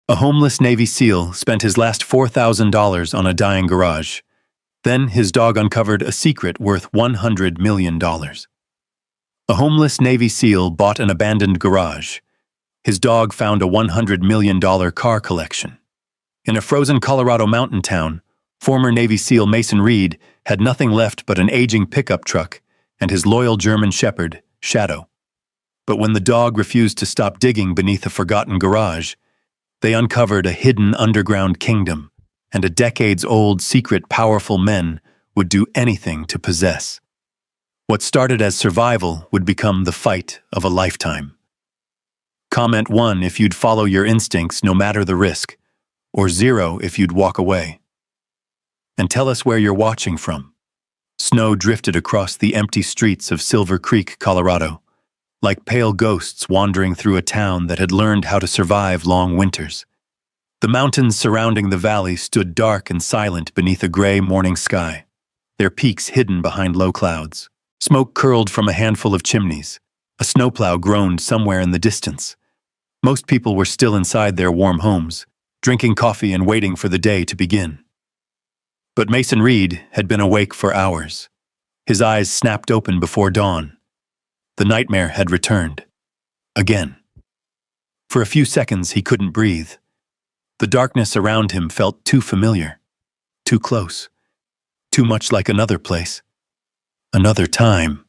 A homeless Navy SEAL spent his last $4,000 on a dying garage. Then his dog uncovered a secret worth $100 million. A homeless Navy SEAL bought an abandoned garage. His dog found a $100 million car collection. In a frozen Colorado mountain town, former Navy SEAL Mason Reed had nothing left but an aging pickup truck and his loyal German Shepherd, Shadow. But when the dog refused to stop digging beneath a forgotten garage, they uncovered a hidden underground kingdom and a decades-old secret powerful men would do anything to possess. What started as survival would become the fight of a lifetime. Comment 1 if you'd follow your instincts no matter the risk, or 0 if you'd walk away. And tell us where you're watching from. Snow drifted across the empty streets of Silver Creek, Colorado, like pale ghosts wandering through a town that had learned how to survive long winters. The mountains surrounding the valley stood dark and silent beneath a gray morning sky, their peaks hidden behind low clouds. Smoke curled from a handful of chimneys. A snowplow groaned somewhere in the distance. Most people were still inside their warm homes, drinking coffee and waiting for the day to begin. But Mason Reed had been awake for hours. His eyes snapped open before dawn. The nightmare had returned. Again. For a few seconds he couldn't breathe. The darkness around him felt too familiar, too close, too much like another place, another time.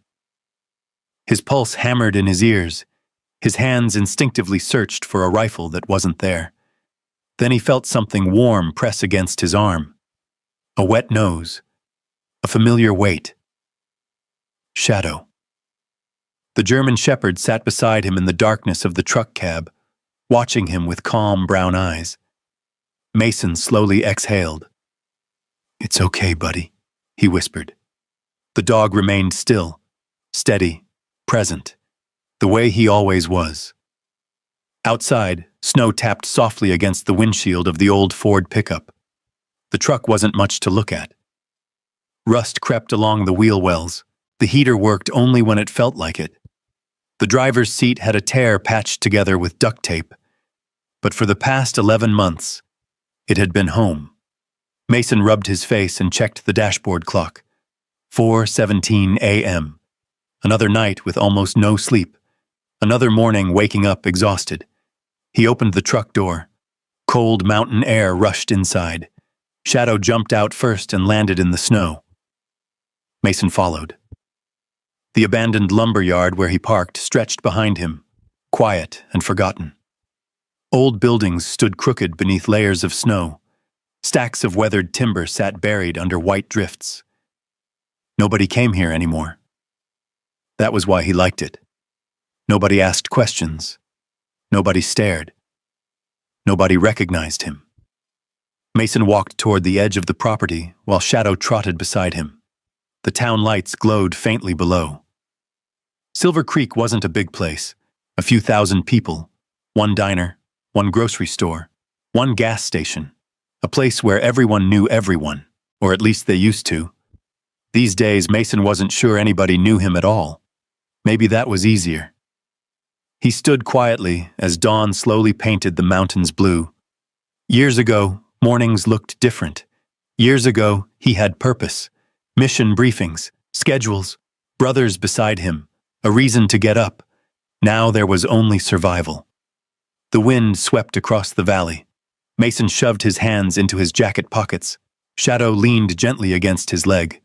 His pulse hammered in his ears. His hands instinctively searched for a rifle that wasn't there. Then he felt something warm press against his arm. A wet nose. A familiar weight. Shadow. The German Shepherd sat beside him in the darkness of the truck cab, watching him with calm brown eyes. Mason slowly exhaled. "It's okay, buddy," he whispered. The dog remained still, steady, present, the way he always was. Outside, snow tapped softly against the windshield of the old Ford pickup. The truck wasn't much to look at. Rust crept along the wheel wells. The heater worked only when it felt like it. The driver's seat had a tear patched together with duct tape. But for the past 11 months, it had been home. Mason rubbed his face and checked the dashboard clock. 4:17 a.m. Another night with almost no sleep. Another morning waking up exhausted. He opened the truck door. Cold mountain air rushed inside. Shadow jumped out first and landed in the snow. Mason followed. The abandoned lumber yard where he parked stretched behind him, quiet and forgotten. Old buildings stood crooked beneath layers of snow. Stacks of weathered timber sat buried under white drifts. Nobody came here anymore. That was why he liked it. Nobody asked questions. Nobody stared. Nobody recognized him. Mason walked toward the edge of the property while Shadow trotted beside him. The town lights glowed faintly below. Silver Creek wasn't a big place. A few thousand people. One diner, one grocery store, one gas station. A place where everyone knew everyone, or at least they used to. These days, Mason wasn't sure anybody knew him at all. Maybe that was easier. He stood quietly as dawn slowly painted the mountains blue. Years ago, mornings looked different. Years ago, he had purpose. Mission briefings, schedules, brothers beside him, a reason to get up. Now there was only survival. The wind swept across the valley. Mason shoved his hands into his jacket pockets. Shadow leaned gently against his leg.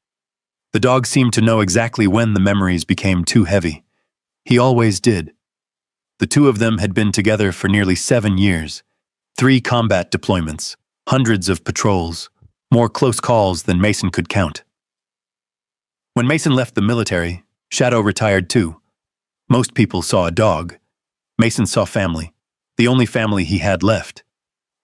The dog seemed to know exactly when the memories became too heavy. He always did. The two of them had been together for nearly 7 years. 3 combat deployments, hundreds of patrols, more close calls than Mason could count. When Mason left the military, Shadow retired too. Most people saw a dog. Mason saw family, the only family he had left.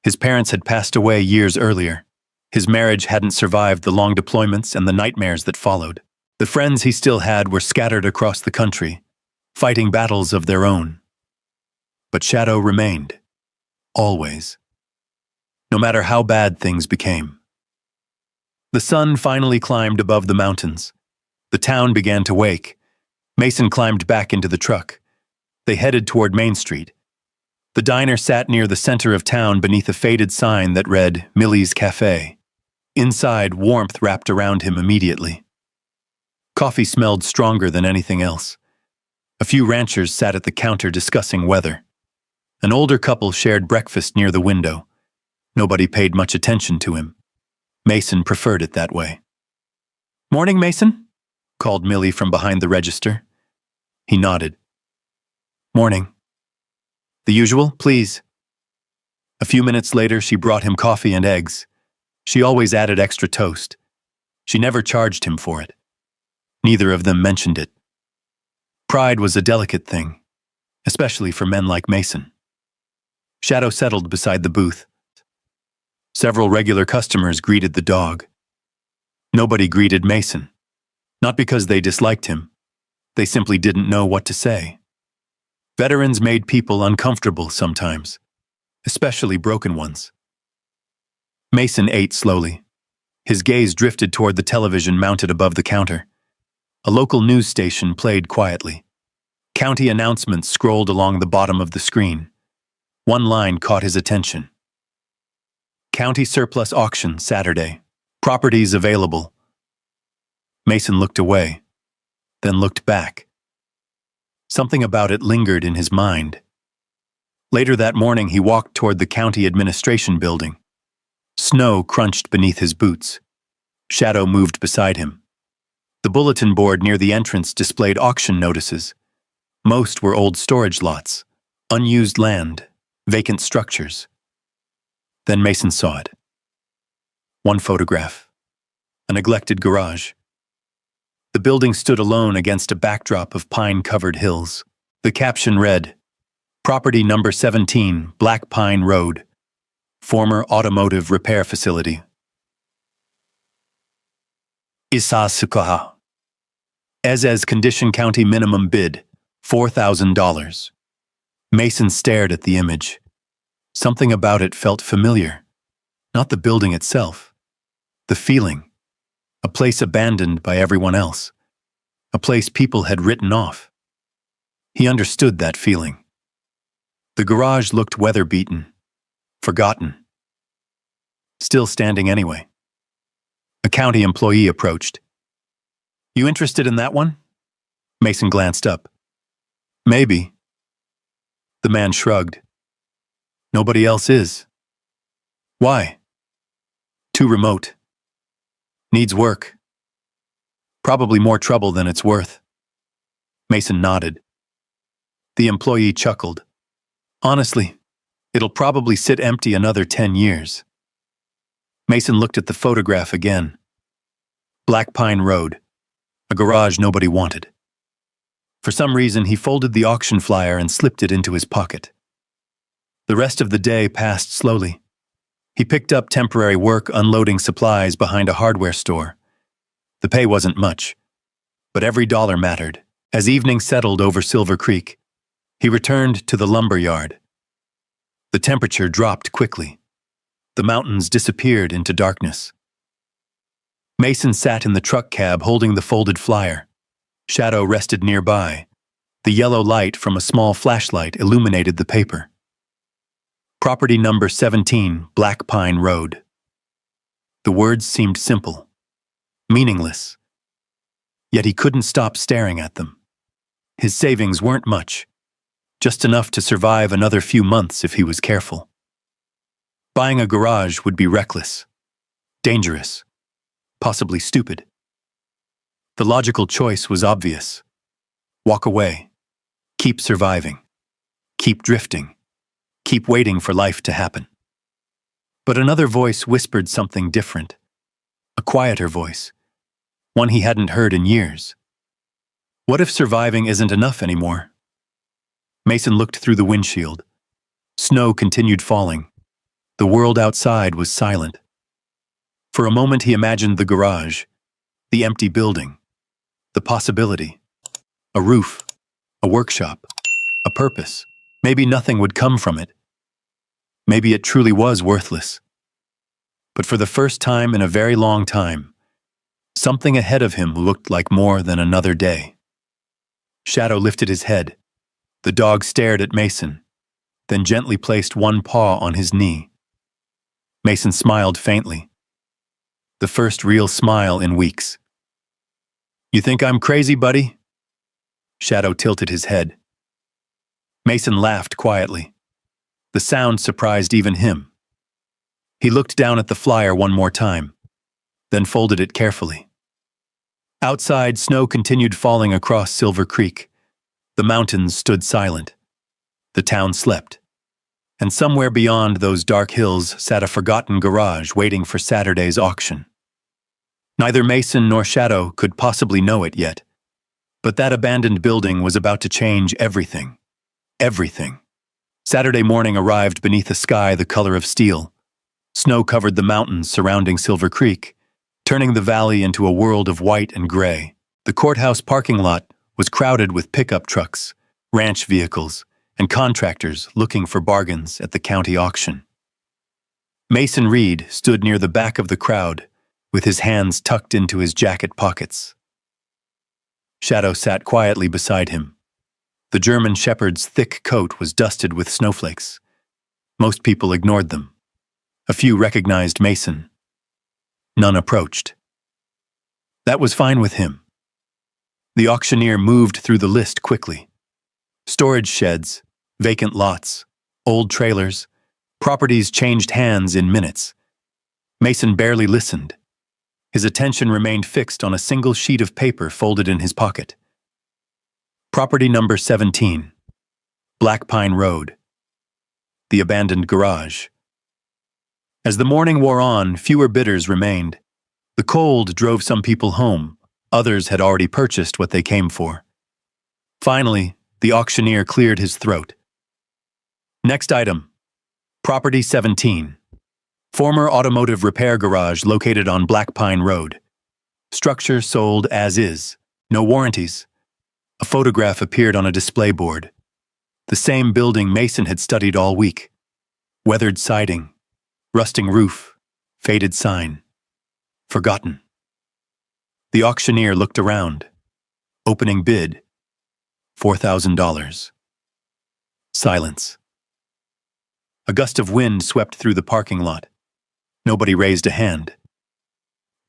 His parents had passed away years earlier. His marriage hadn't survived the long deployments and the nightmares that followed. The friends he still had were scattered across the country, fighting battles of their own. But Shadow remained. Always. No matter how bad things became. The sun finally climbed above the mountains. The town began to wake. Mason climbed back into the truck. They headed toward Main Street. The diner sat near the center of town beneath a faded sign that read Millie's Cafe. Inside, warmth wrapped around him immediately. Coffee smelled stronger than anything else. A few ranchers sat at the counter discussing weather. An older couple shared breakfast near the window. Nobody paid much attention to him. Mason preferred it that way. "Morning, Mason?" called Millie from behind the register. He nodded. "Morning." "The usual, please." A few minutes later, she brought him coffee and eggs. She always added extra toast. She never charged him for it. Neither of them mentioned it. Pride was a delicate thing, especially for men like Mason. Shadow settled beside the booth. Several regular customers greeted the dog. Nobody greeted Mason. Not because they disliked him. They simply didn't know what to say. Veterans made people uncomfortable sometimes, especially broken ones. Mason ate slowly. His gaze drifted toward the television mounted above the counter. A local news station played quietly. County announcements scrolled along the bottom of the screen. One line caught his attention. County surplus auction Saturday. Properties available. Mason looked away, then looked back. Something about it lingered in his mind. Later that morning, he walked toward the county administration building. Snow crunched beneath his boots. Shadow moved beside him. The bulletin board near the entrance displayed auction notices. Most were old storage lots, unused land, vacant structures. Then Mason saw it. One photograph. A neglected garage. The building stood alone against a backdrop of pine-covered hills. The caption read, "Property number 17, Black Pine Road. Former automotive repair facility. Issaquah. As condition county minimum bid, $4,000. Mason stared at the image. Something about it felt familiar. Not the building itself. The feeling. A place abandoned by everyone else. A place people had written off. He understood that feeling. The garage looked weather-beaten, forgotten. Still standing anyway. A county employee approached. "You interested in that one?" Mason glanced up. "Maybe." The man shrugged. "Nobody else is." "Why?" "Too remote. Needs work. Probably more trouble than it's worth." Mason nodded. The employee chuckled. "Honestly, it'll probably sit empty another 10 years. Mason looked at the photograph again. Black Pine Road. A garage nobody wanted. For some reason, he folded the auction flyer and slipped it into his pocket. The rest of the day passed slowly. He picked up temporary work unloading supplies behind a hardware store. The pay wasn't much, but every dollar mattered. As evening settled over Silver Creek, he returned to the lumber yard. The temperature dropped quickly. The mountains disappeared into darkness. Mason sat in the truck cab holding the folded flyer. Shadow rested nearby. The yellow light from a small flashlight illuminated the paper. Property number 17, Black Pine Road. The words seemed simple, meaningless. Yet he couldn't stop staring at them. His savings weren't much, just enough to survive another few months if he was careful. Buying a garage would be reckless, dangerous, possibly stupid. The logical choice was obvious. Walk away. Keep surviving. Keep drifting. Keep waiting for life to happen. But another voice whispered something different. A quieter voice. One he hadn't heard in years. What if surviving isn't enough anymore? Mason looked through the windshield. Snow continued falling. The world outside was silent. For a moment he imagined the garage, the empty building, the possibility. A roof, a workshop, a purpose. Maybe nothing would come from it. Maybe it truly was worthless. But for the first time in a very long time, something ahead of him looked like more than another day. Shadow lifted his head. The dog stared at Mason. then gently placed one paw on his knee. Mason smiled faintly. The first real smile in weeks. "You think I'm crazy, buddy?" Shadow tilted his head. Mason laughed quietly. The sound surprised even him. He looked down at the flyer one more time, then folded it carefully. Outside, snow continued falling across Silver Creek. The mountains stood silent. The town slept. And somewhere beyond those dark hills sat a forgotten garage waiting for Saturday's auction. Neither Mason nor Shadow could possibly know it yet, but that abandoned building was about to change everything. Everything. Saturday morning arrived beneath a sky the color of steel. Snow covered the mountains surrounding Silver Creek, turning the valley into a world of white and gray. The courthouse parking lot was crowded with pickup trucks, ranch vehicles, and contractors looking for bargains at the county auction. Mason Reed stood near the back of the crowd, with his hands tucked into his jacket pockets. Shadow sat quietly beside him. The German shepherd's thick coat was dusted with snowflakes. Most people ignored them. A few recognized Mason. None approached. That was fine with him. The auctioneer moved through the list quickly. Storage sheds, vacant lots, old trailers, properties changed hands in minutes. Mason barely listened. His attention remained fixed on a single sheet of paper folded in his pocket. Property number 17, Black Pine Road. The abandoned garage. As the morning wore on, fewer bidders remained. The cold drove some people home. Others had already purchased what they came for. Finally, the auctioneer cleared his throat. Next item, Property 17. Former automotive repair garage located on Black Pine Road. Structure sold as is. No warranties. A photograph appeared on a display board. The same building Mason had studied all week. Weathered siding, rusting roof, faded sign. Forgotten. The auctioneer looked around. Opening bid, $4,000. Silence. A gust of wind swept through the parking lot. Nobody raised a hand.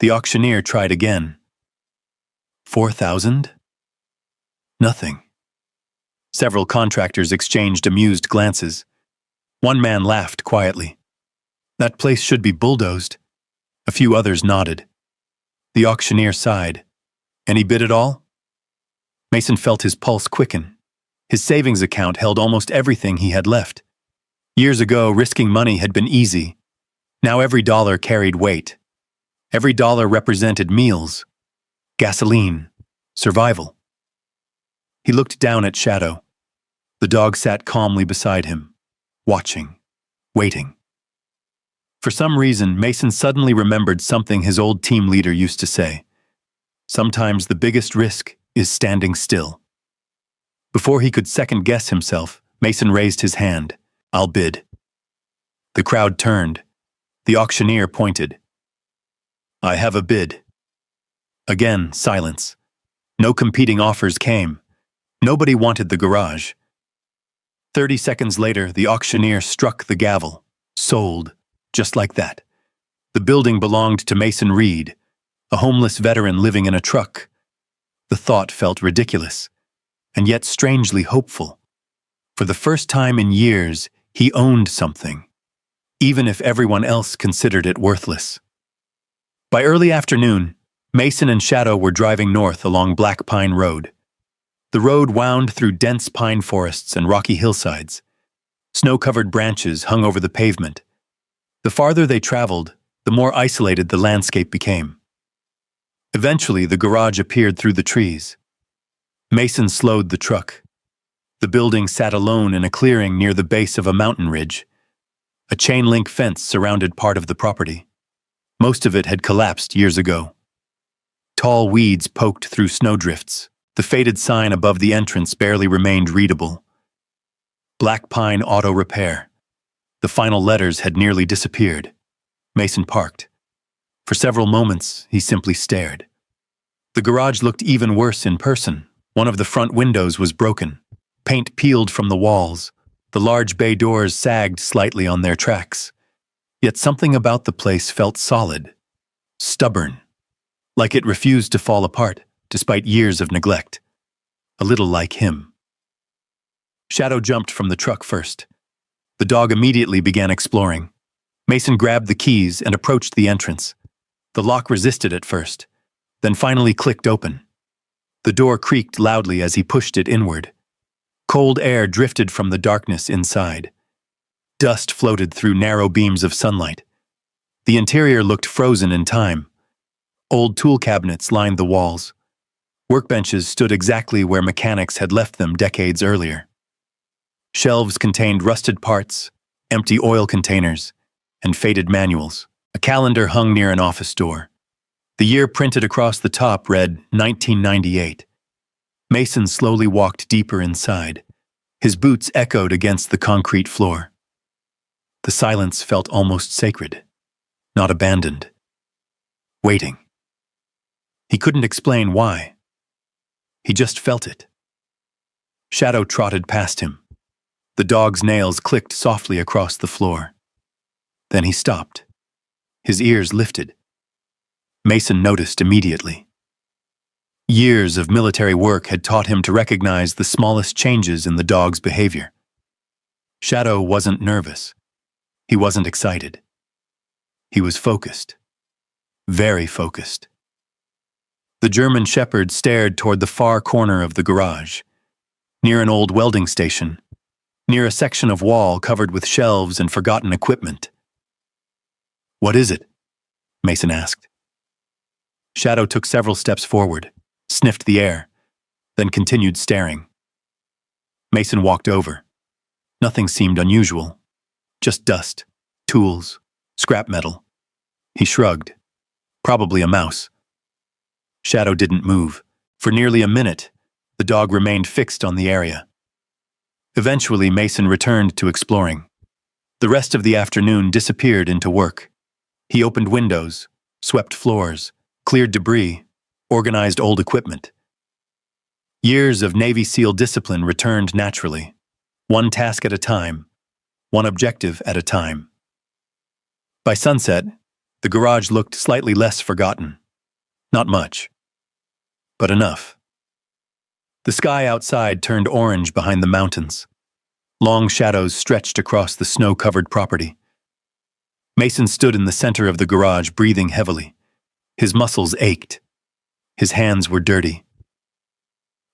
The auctioneer tried again. 4,000? Nothing. Several contractors exchanged amused glances. One man laughed quietly. That place should be bulldozed. A few others nodded. The auctioneer sighed. Any bid at all? Mason felt his pulse quicken. His savings account held almost everything he had left. Years ago, risking money had been easy. Now every dollar carried weight. Every dollar represented meals, gasoline, survival. He looked down at Shadow. The dog sat calmly beside him, watching, waiting. For some reason, Mason suddenly remembered something his old team leader used to say. Sometimes the biggest risk is standing still. Before he could second-guess himself, Mason raised his hand. I'll bid. The crowd turned. The auctioneer pointed. I have a bid. Again, silence. No competing offers came. Nobody wanted the garage. 30 seconds later, the auctioneer struck the gavel. Sold. Just like that. The building belonged to Mason Reed, a homeless veteran living in a truck. The thought felt ridiculous, and yet strangely hopeful. For the first time in years, he owned something, even if everyone else considered it worthless. By early afternoon, Mason and Shadow were driving north along Black Pine Road. The road wound through dense pine forests and rocky hillsides. Snow-covered branches hung over the pavement. The farther they traveled, the more isolated the landscape became. Eventually, the garage appeared through the trees. Mason slowed the truck. The building sat alone in a clearing near the base of a mountain ridge. A chain-link fence surrounded part of the property. Most of it had collapsed years ago. Tall weeds poked through snowdrifts. The faded sign above the entrance barely remained readable. Black Pine Auto Repair. The final letters had nearly disappeared. Mason parked. For several moments, he simply stared. The garage looked even worse in person. One of the front windows was broken. Paint peeled from the walls. The large bay doors sagged slightly on their tracks. Yet something about the place felt solid, stubborn, like it refused to fall apart despite years of neglect. A little like him. Shadow jumped from the truck first. The dog immediately began exploring. Mason grabbed the keys and approached the entrance. The lock resisted at first, then finally clicked open. The door creaked loudly as he pushed it inward. Cold air drifted from the darkness inside. Dust floated through narrow beams of sunlight. The interior looked frozen in time. Old tool cabinets lined the walls. Workbenches stood exactly where mechanics had left them decades earlier. Shelves contained rusted parts, empty oil containers, and faded manuals. A calendar hung near an office door. The year printed across the top read 1998. Mason slowly walked deeper inside. His boots echoed against the concrete floor. The silence felt almost sacred, not abandoned. Waiting. He couldn't explain why. He just felt it. Shadow trotted past him. The dog's nails clicked softly across the floor. Then he stopped. His ears lifted. Mason noticed immediately. Years of military work had taught him to recognize the smallest changes in the dog's behavior. Shadow wasn't nervous. He wasn't excited. He was focused. Very focused. The German Shepherd stared toward the far corner of the garage, near an old welding station, near a section of wall covered with shelves and forgotten equipment. "What is it?" Mason asked. Shadow took several steps forward, sniffed the air, then continued staring. Mason walked over. Nothing seemed unusual. Just dust, tools, scrap metal. He shrugged. Probably a mouse. Shadow didn't move. For nearly a minute, the dog remained fixed on the area. Eventually, Mason returned to exploring. The rest of the afternoon disappeared into work. He opened windows, swept floors, cleared debris, organized old equipment. Years of Navy SEAL discipline returned naturally, one task at a time, one objective at a time. By sunset, the garage looked slightly less forgotten. Not much, but enough. The sky outside turned orange behind the mountains. Long shadows stretched across the snow-covered property. Mason stood in the center of the garage, breathing heavily. His muscles ached. His hands were dirty.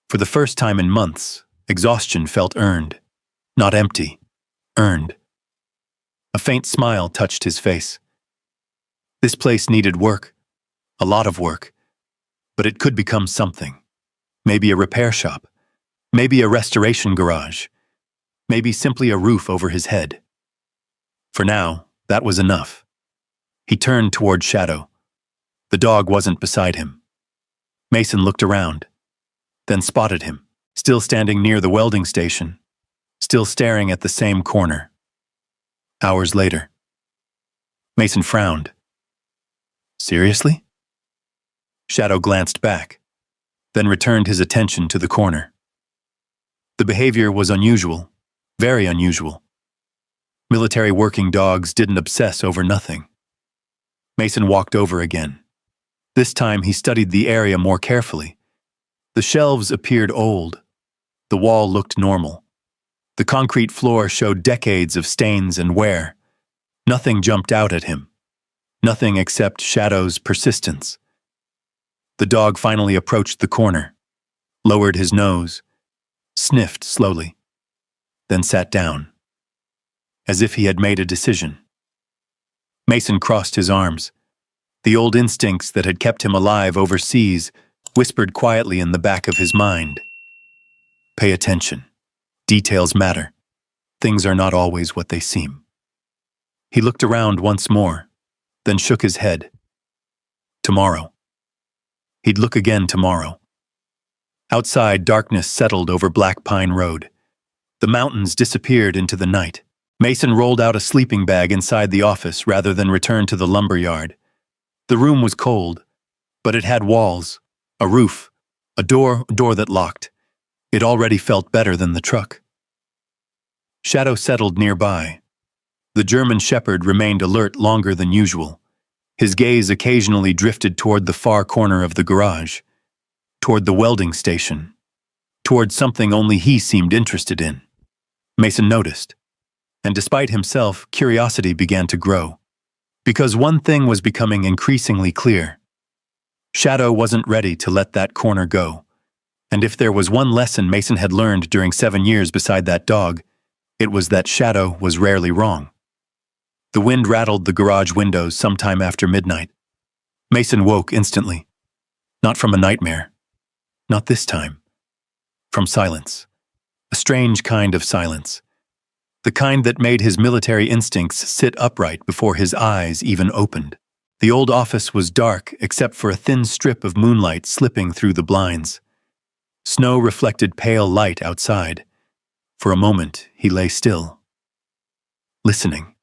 For the first time in months, exhaustion felt earned. Not empty, earned. A faint smile touched his face. This place needed work, a lot of work, but it could become something. Maybe a repair shop, maybe a restoration garage, maybe simply a roof over his head. For now, that was enough. He turned toward Shadow. The dog wasn't beside him. Mason looked around, then spotted him, still standing near the welding station, still staring at the same corner. Hours later. Mason frowned. Seriously? Shadow glanced back, then returned his attention to the corner. The behavior was unusual, very unusual. Military working dogs didn't obsess over nothing. Mason walked over again. This time he studied the area more carefully. The shelves appeared old. The wall looked normal. The concrete floor showed decades of stains and wear. Nothing jumped out at him. Nothing except Shadow's persistence. The dog finally approached the corner, lowered his nose, sniffed slowly, then sat down, as if he had made a decision. Mason crossed his arms. The old instincts that had kept him alive overseas whispered quietly in the back of his mind. Pay attention. Details matter. Things are not always what they seem. He looked around once more, then shook his head. Tomorrow. He'd look again tomorrow. Outside, darkness settled over Black Pine Road. The mountains disappeared into the night. Mason rolled out a sleeping bag inside the office rather than return to the lumber yard. The room was cold, but it had walls, a roof, a door that locked. It already felt better than the truck. Shadow settled nearby. The German Shepherd remained alert longer than usual. His gaze occasionally drifted toward the far corner of the garage, toward the welding station, toward something only he seemed interested in. Mason noticed, and despite himself, curiosity began to grow. Because one thing was becoming increasingly clear. Shadow wasn't ready to let that corner go. And if there was one lesson Mason had learned during 7 years beside that dog, it was that Shadow was rarely wrong. The wind rattled the garage windows sometime after midnight. Mason woke instantly. Not from a nightmare. Not this time. From silence. A strange kind of silence. The kind that made his military instincts sit upright before his eyes even opened. The old office was dark except for a thin strip of moonlight slipping through the blinds. Snow reflected pale light outside. For a moment, he lay still, listening.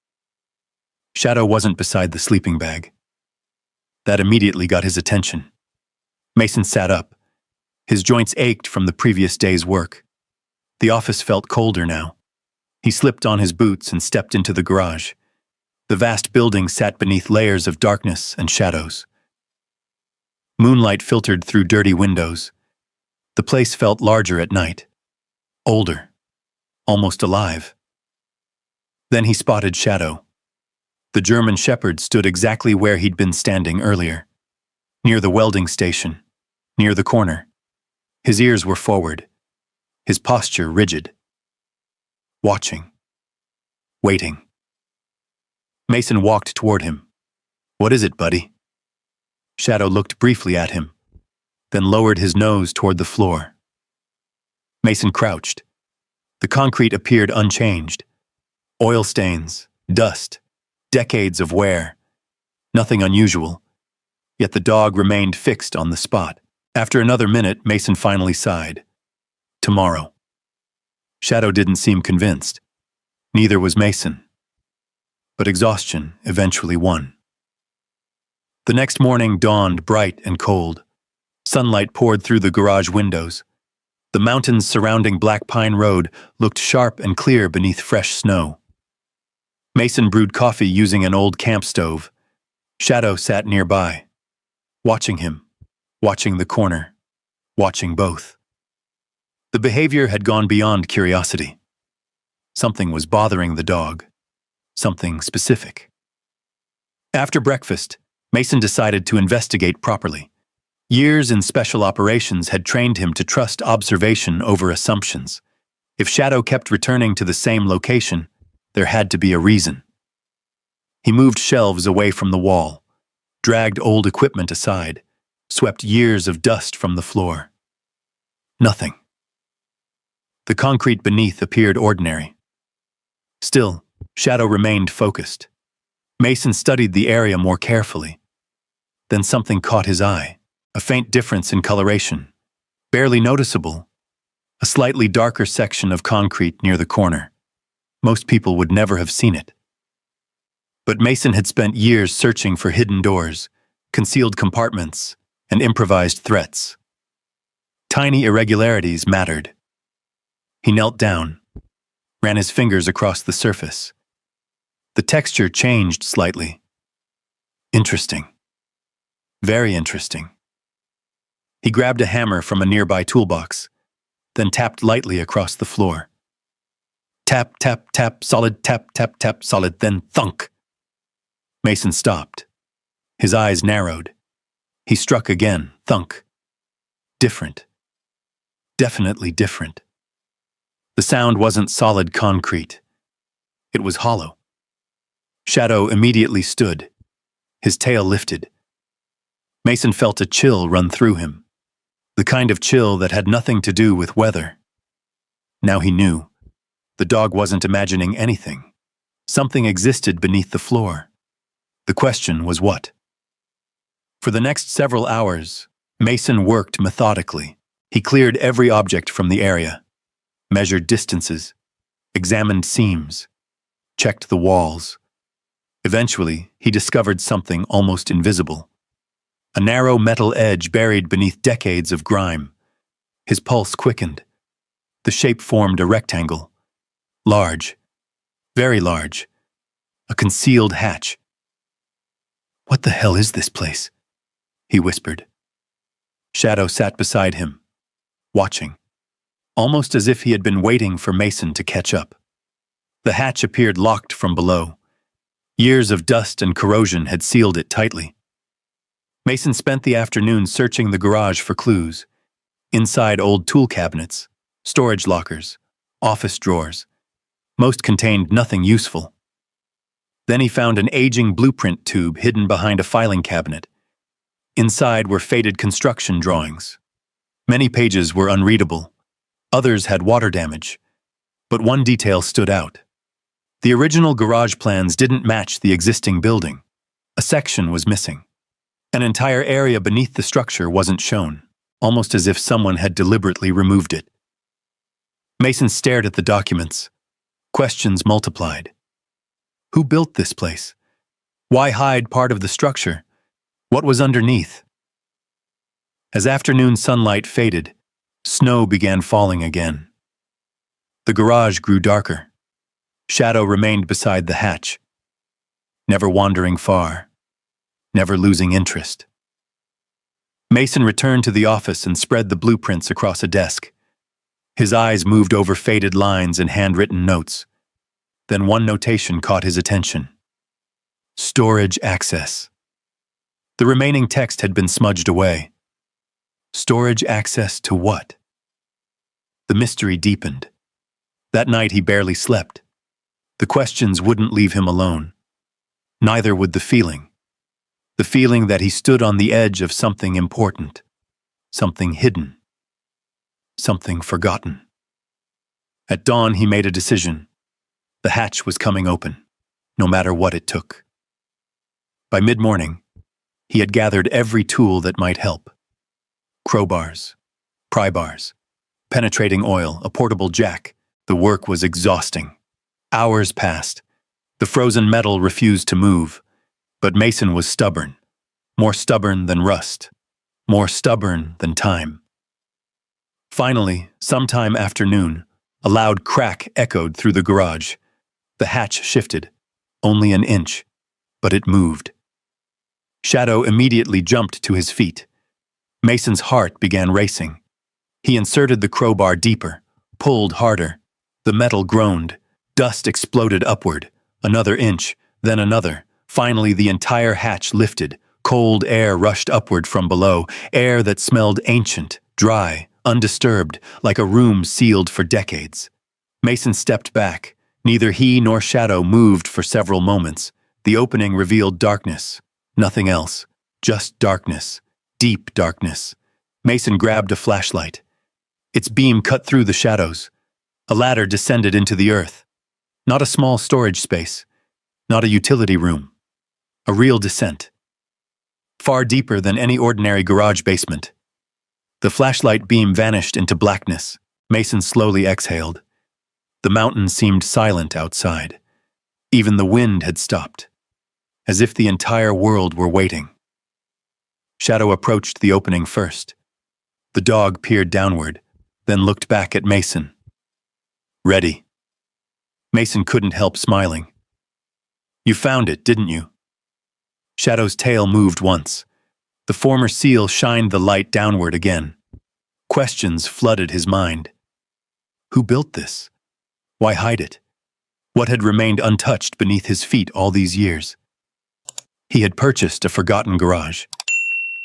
Shadow wasn't beside the sleeping bag. That immediately got his attention. Mason sat up. His joints ached from the previous day's work. The office felt colder now. He slipped on his boots and stepped into the garage. The vast building sat beneath layers of darkness and shadows. Moonlight filtered through dirty windows. The place felt larger at night. Older. Almost alive. Then he spotted Shadow. The German Shepherd stood exactly where he'd been standing earlier. Near the welding station. Near the corner. His ears were forward. His posture rigid. Watching. Waiting. Mason walked toward him. "What is it, buddy?" Shadow looked briefly at him, then lowered his nose toward the floor. Mason crouched. The concrete appeared unchanged. Oil stains, dust, decades of wear. Nothing unusual. Yet the dog remained fixed on the spot. After another minute, Mason finally sighed. Tomorrow. Shadow didn't seem convinced. Neither was Mason. But exhaustion eventually won. The next morning dawned bright and cold. Sunlight poured through the garage windows. The mountains surrounding Black Pine Road looked sharp and clear beneath fresh snow. Mason brewed coffee using an old camp stove. Shadow sat nearby, watching him, watching the corner, watching both. The behavior had gone beyond curiosity. Something was bothering the dog. Something specific. After breakfast, Mason decided to investigate properly. Years in special operations had trained him to trust observation over assumptions. If Shadow kept returning to the same location, there had to be a reason. He moved shelves away from the wall, dragged old equipment aside, swept years of dust from the floor. Nothing. The concrete beneath appeared ordinary. Still, Shadow remained focused. Mason studied the area more carefully. Then something caught his eye. A faint difference in coloration. Barely noticeable. A slightly darker section of concrete near the corner. Most people would never have seen it. But Mason had spent years searching for hidden doors, concealed compartments, and improvised threats. Tiny irregularities mattered. He knelt down, ran his fingers across the surface. The texture changed slightly. Interesting. Very interesting. He grabbed a hammer from a nearby toolbox, then tapped lightly across the floor. Tap, tap, tap, solid, tap, tap, tap, solid, then thunk. Mason stopped. His eyes narrowed. He struck again, thunk. Different. Definitely different. The sound wasn't solid concrete. It was hollow. Shadow immediately stood. His tail lifted. Mason felt a chill run through him. The kind of chill that had nothing to do with weather. Now he knew. The dog wasn't imagining anything. Something existed beneath the floor. The question was what? For the next several hours, Mason worked methodically. He cleared every object from the area, measured distances, examined seams, checked the walls. Eventually, he discovered something almost invisible. A narrow metal edge buried beneath decades of grime. His pulse quickened. The shape formed a rectangle. Large. Very large. A concealed hatch. "What the hell is this place?" he whispered. Shadow sat beside him, watching, almost as if he had been waiting for Mason to catch up. The hatch appeared locked from below. Years of dust and corrosion had sealed it tightly. Mason spent the afternoon searching the garage for clues. Inside old tool cabinets, storage lockers, office drawers. Most contained nothing useful. Then he found an aging blueprint tube hidden behind a filing cabinet. Inside were faded construction drawings. Many pages were unreadable. Others had water damage. But one detail stood out. The original garage plans didn't match the existing building. A section was missing. An entire area beneath the structure wasn't shown, almost as if someone had deliberately removed it. Mason stared at the documents. Questions multiplied. Who built this place? Why hide part of the structure? What was underneath? As afternoon sunlight faded, snow began falling again. The garage grew darker. Shadow remained beside the hatch, never wandering far, never losing interest. Mason returned to the office and spread the blueprints across a desk. His eyes moved over faded lines and handwritten notes. Then one notation caught his attention. Storage access. The remaining text had been smudged away. Storage access to what? The mystery deepened. That night he barely slept. The questions wouldn't leave him alone. Neither would the feeling. The feeling that he stood on the edge of something important. Something hidden. Something forgotten. At dawn he made a decision. The hatch was coming open, no matter what it took. By mid-morning, he had gathered every tool that might help. Crowbars, pry bars, penetrating oil, a portable jack. The work was exhausting. Hours passed. The frozen metal refused to move. But Mason was stubborn. More stubborn than rust. More stubborn than time. Finally, sometime after noon, a loud crack echoed through the garage. The hatch shifted, only an inch, but it moved. Shadow immediately jumped to his feet. Mason's heart began racing. He inserted the crowbar deeper, pulled harder. The metal groaned. Dust exploded upward. Another inch, then another. Finally, the entire hatch lifted. Cold air rushed upward from below, air that smelled ancient, dry, undisturbed, like a room sealed for decades. Mason stepped back. Neither he nor Shadow moved for several moments. The opening revealed darkness. Nothing else. Just darkness. Deep darkness. Mason grabbed a flashlight. Its beam cut through the shadows. A ladder descended into the earth. Not a small storage space. Not a utility room. A real descent. Far deeper than any ordinary garage basement. The flashlight beam vanished into blackness. Mason slowly exhaled. The mountain seemed silent outside. Even the wind had stopped, as if the entire world were waiting. Shadow approached the opening first. The dog peered downward, then looked back at Mason. Ready. Mason couldn't help smiling. You found it, didn't you? Shadow's tail moved once. The former seal shined the light downward again. Questions flooded his mind. Who built this? Why hide it? What had remained untouched beneath his feet all these years? He had purchased a forgotten garage.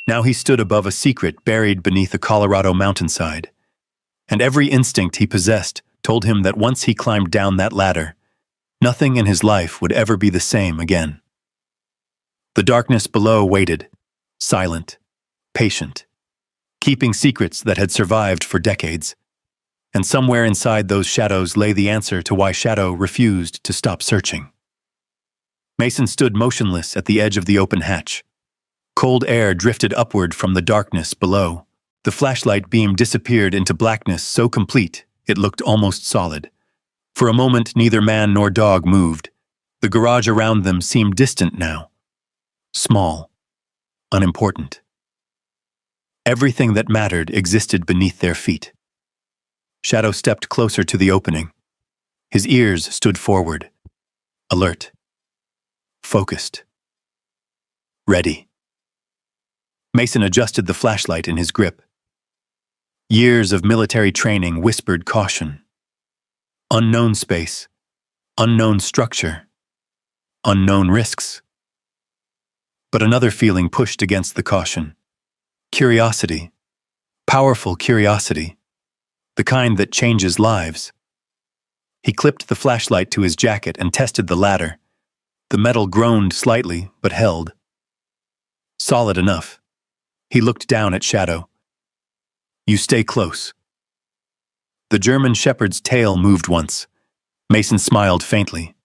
Now he stood above a secret buried beneath a Colorado mountainside. And every instinct he possessed told him that once he climbed down that ladder, nothing in his life would ever be the same again. The darkness below waited, silent, patient, keeping secrets that had survived for decades. And somewhere inside those shadows lay the answer to why Shadow refused to stop searching. Mason stood motionless at the edge of the open hatch. Cold air drifted upward from the darkness below. The flashlight beam disappeared into blackness so complete it looked almost solid. For a moment, neither man nor dog moved. The garage around them seemed distant now. Small. Unimportant. Everything that mattered existed beneath their feet. Shadow stepped closer to the opening. His ears stood forward, alert, focused, ready. Mason adjusted the flashlight in his grip. Years of military training whispered caution. Unknown space, unknown structure, unknown risks. But another feeling pushed against the caution. Curiosity. Powerful curiosity. The kind that changes lives. He clipped the flashlight to his jacket and tested the ladder. The metal groaned slightly, but held. Solid enough. He looked down at Shadow. "You stay close." The German shepherd's tail moved once. Mason smiled faintly.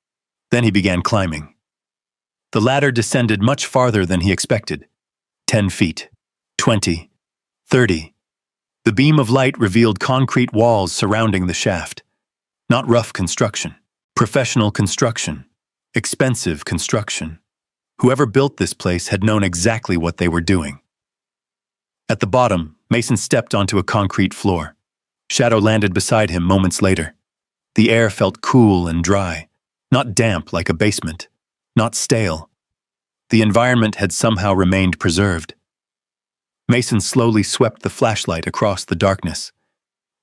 Then he began climbing. The ladder descended much farther than he expected. 10 feet, 20, 30. The beam of light revealed concrete walls surrounding the shaft. Not rough construction. Professional construction. Expensive construction. Whoever built this place had known exactly what they were doing. At the bottom, Mason stepped onto a concrete floor. Shadow landed beside him moments later. The air felt cool and dry, not damp like a basement, not stale. The environment had somehow remained preserved. Mason slowly swept the flashlight across the darkness.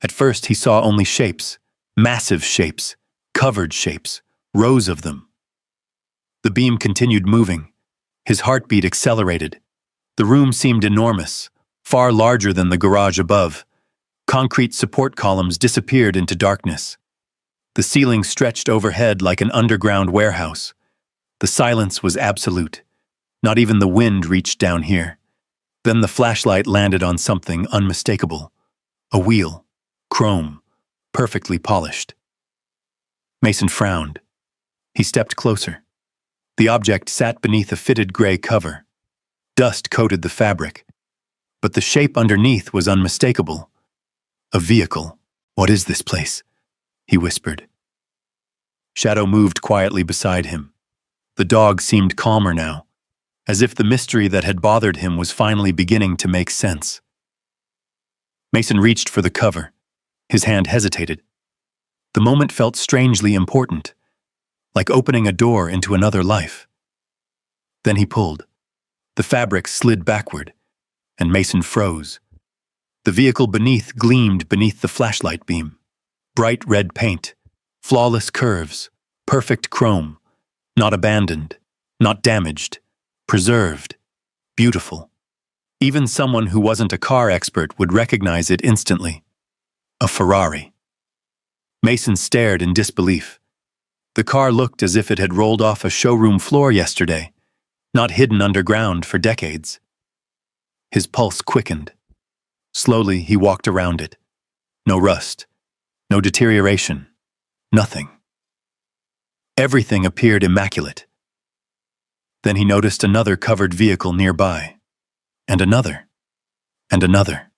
At first he saw only shapes, massive shapes, covered shapes, rows of them. The beam continued moving. His heartbeat accelerated. The room seemed enormous, far larger than the garage above. Concrete support columns disappeared into darkness. The ceiling stretched overhead like an underground warehouse. The silence was absolute. Not even the wind reached down here. Then the flashlight landed on something unmistakable. A wheel, chrome, perfectly polished. Mason frowned. He stepped closer. The object sat beneath a fitted gray cover. Dust coated the fabric. But the shape underneath was unmistakable. A vehicle. "What is this place?" he whispered. Shadow moved quietly beside him. The dog seemed calmer now, as if the mystery that had bothered him was finally beginning to make sense. Mason reached for the cover. His hand hesitated. The moment felt strangely important, like opening a door into another life. Then he pulled. The fabric slid backward, and Mason froze. The vehicle beneath gleamed beneath the flashlight beam. Bright red paint, flawless curves, perfect chrome, not abandoned, not damaged, preserved, beautiful. Even someone who wasn't a car expert would recognize it instantly. A Ferrari. Mason stared in disbelief. The car looked as if it had rolled off a showroom floor yesterday, not hidden underground for decades. His pulse quickened. Slowly, he walked around it. No rust, no deterioration, nothing. Everything appeared immaculate. Then he noticed another covered vehicle nearby, and another, and another.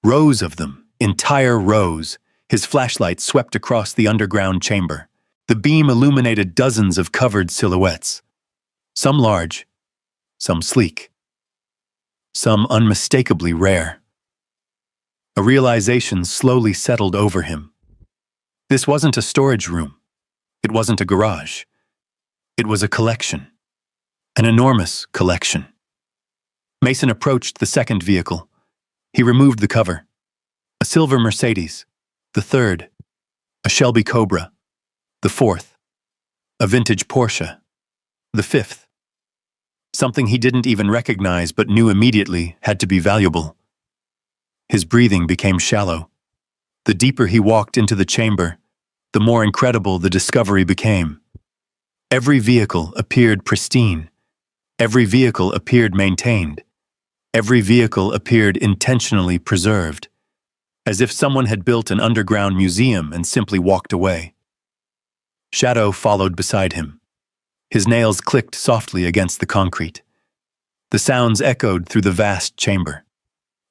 Rows of them, entire rows. His flashlight swept across the underground chamber. The beam illuminated dozens of covered silhouettes. Some large, some sleek, some unmistakably rare. A realization slowly settled over him. This wasn't a storage room. It wasn't a garage. It was a collection. An enormous collection. Mason approached the second vehicle. He removed the cover. A silver Mercedes. The third. A Shelby Cobra. The fourth. A vintage Porsche. The fifth. Something he didn't even recognize but knew immediately had to be valuable. His breathing became shallow. The deeper he walked into the chamber, the more incredible the discovery became. Every vehicle appeared pristine. Every vehicle appeared maintained. Every vehicle appeared intentionally preserved, as if someone had built an underground museum and simply walked away. Shadow followed beside him. His nails clicked softly against the concrete. The sounds echoed through the vast chamber.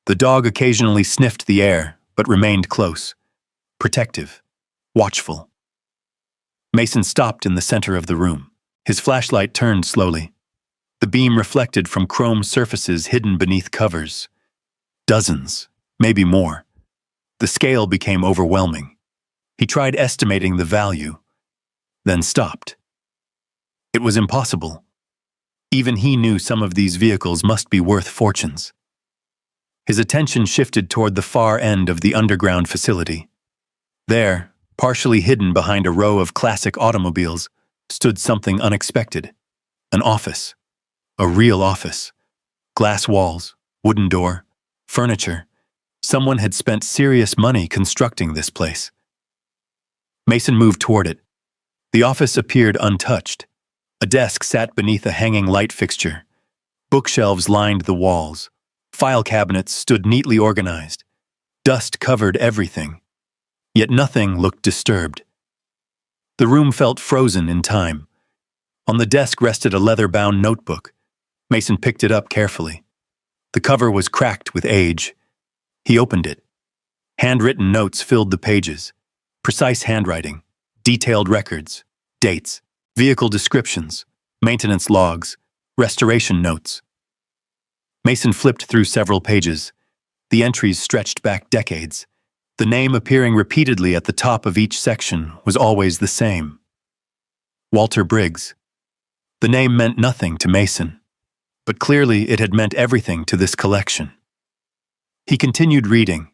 The dog occasionally sniffed the air, but remained close, protective, watchful. Mason stopped in the center of the room. His flashlight turned slowly. The beam reflected from chrome surfaces hidden beneath covers. Dozens, maybe more. The scale became overwhelming. He tried estimating the value, then stopped. It was impossible. Even he knew some of these vehicles must be worth fortunes. His attention shifted toward the far end of the underground facility. There, partially hidden behind a row of classic automobiles, stood something unexpected. An office. A real office. Glass walls, wooden door, furniture. Someone had spent serious money constructing this place. Mason moved toward it. The office appeared untouched. A desk sat beneath a hanging light fixture. Bookshelves lined the walls. File cabinets stood neatly organized. Dust covered everything. Yet nothing looked disturbed. The room felt frozen in time. On the desk rested a leather-bound notebook. Mason picked it up carefully. The cover was cracked with age. He opened it. Handwritten notes filled the pages. Precise handwriting, detailed records, dates, vehicle descriptions, maintenance logs, restoration notes. Mason flipped through several pages. The entries stretched back decades. The name appearing repeatedly at the top of each section was always the same. Walter Briggs. The name meant nothing to Mason, but clearly it had meant everything to this collection. He continued reading.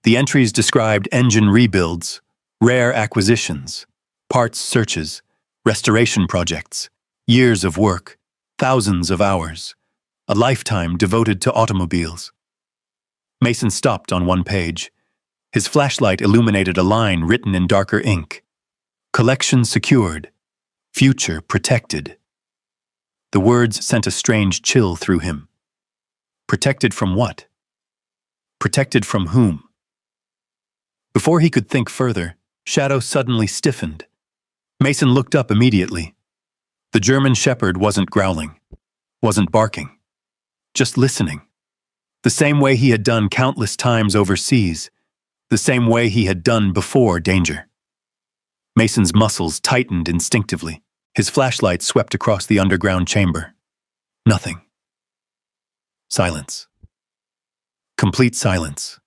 The entries described engine rebuilds, rare acquisitions, parts searches, restoration projects, years of work, thousands of hours, a lifetime devoted to automobiles. Mason stopped on one page. His flashlight illuminated a line written in darker ink. Collection secured. Future protected. The words sent a strange chill through him. Protected from what? Protected from whom? Before he could think further, Shadow suddenly stiffened. Mason looked up immediately. The German Shepherd wasn't growling, wasn't barking, just listening. The same way he had done countless times overseas, the same way he had done before danger. Mason's muscles tightened instinctively. His flashlight swept across the underground chamber. Nothing. Silence. Complete silence.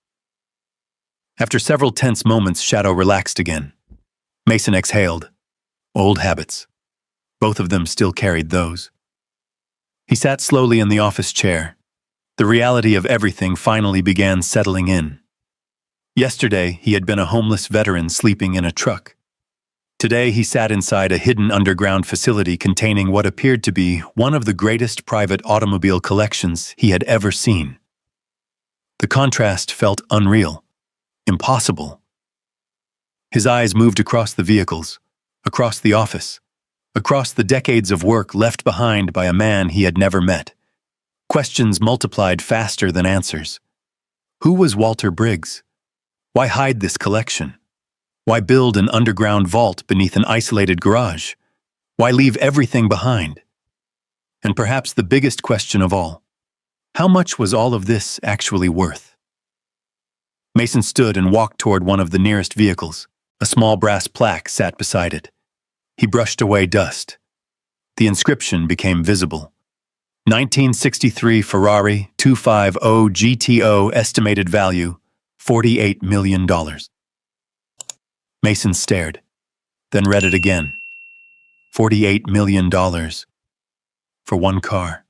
After several tense moments, Shadow relaxed again. Mason exhaled. Old habits. Both of them still carried those. He sat slowly in the office chair. The reality of everything finally began settling in. Yesterday, he had been a homeless veteran sleeping in a truck. Today, he sat inside a hidden underground facility containing what appeared to be one of the greatest private automobile collections he had ever seen. The contrast felt unreal, impossible. His eyes moved across the vehicles, across the office, across the decades of work left behind by a man he had never met. Questions multiplied faster than answers. Who was Walter Briggs? Why hide this collection? Why build an underground vault beneath an isolated garage? Why leave everything behind? And perhaps the biggest question of all, how much was all of this actually worth? Mason stood and walked toward one of the nearest vehicles. A small brass plaque sat beside it. He brushed away dust. The inscription became visible. 1963 Ferrari 250 GTO, estimated value $48 million. Mason stared, then read it again. $48 million. For one car.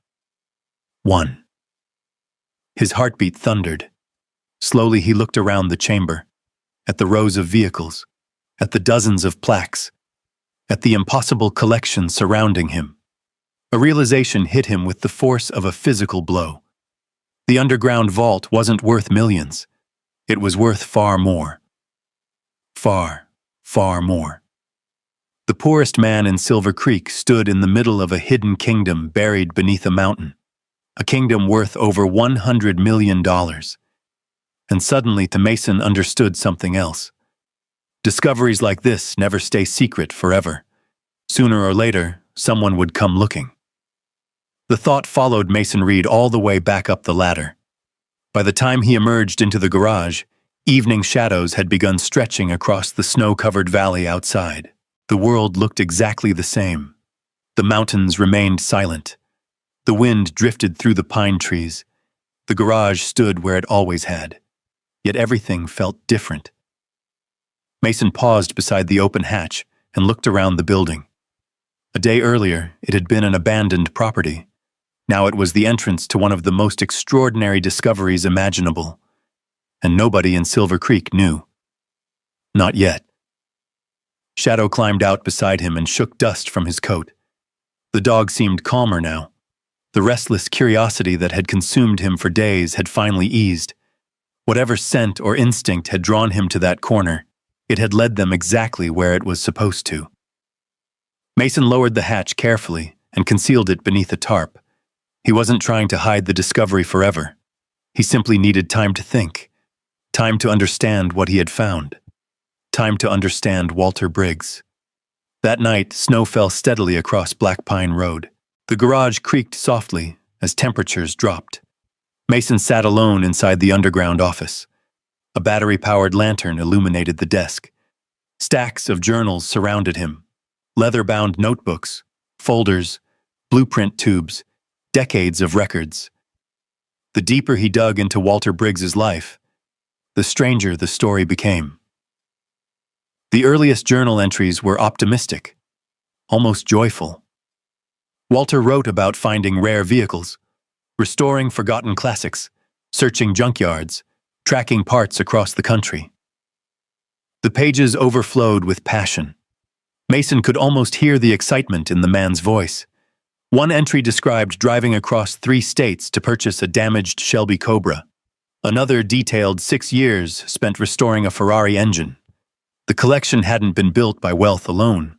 One. His heartbeat thundered. Slowly he looked around the chamber, at the rows of vehicles, at the dozens of plaques, at the impossible collection surrounding him. A realization hit him with the force of a physical blow. The underground vault wasn't worth millions. It was worth far more. Far, far more. The poorest man in Silver Creek stood in the middle of a hidden kingdom buried beneath a mountain, a kingdom worth over $100 million. And suddenly, Mason understood something else. Discoveries like this never stay secret forever. Sooner or later, someone would come looking. The thought followed Mason Reed all the way back up the ladder. By the time he emerged into the garage, evening shadows had begun stretching across the snow-covered valley outside. The world looked exactly the same. The mountains remained silent. The wind drifted through the pine trees. The garage stood where it always had. Yet everything felt different. Mason paused beside the open hatch and looked around the building. A day earlier, it had been an abandoned property. Now it was the entrance to one of the most extraordinary discoveries imaginable. And nobody in Silver Creek knew. Not yet. Shadow climbed out beside him and shook dust from his coat. The dog seemed calmer now. The restless curiosity that had consumed him for days had finally eased. Whatever scent or instinct had drawn him to that corner, it had led them exactly where it was supposed to. Mason lowered the hatch carefully and concealed it beneath a tarp. He wasn't trying to hide the discovery forever. He simply needed time to think, time to understand what he had found, time to understand Walter Briggs. That night, snow fell steadily across Black Pine Road. The garage creaked softly as temperatures dropped. Mason sat alone inside the underground office. A battery-powered lantern illuminated the desk. Stacks of journals surrounded him. Leather-bound notebooks, folders, blueprint tubes, decades of records. The deeper he dug into Walter Briggs's life, the stranger the story became. The earliest journal entries were optimistic, almost joyful. Walter wrote about finding rare vehicles, restoring forgotten classics, searching junkyards, tracking parts across the country. The pages overflowed with passion. Mason could almost hear the excitement in the man's voice. One entry described driving across 3 states to purchase a damaged Shelby Cobra. Another detailed 6 years spent restoring a Ferrari engine. The collection hadn't been built by wealth alone.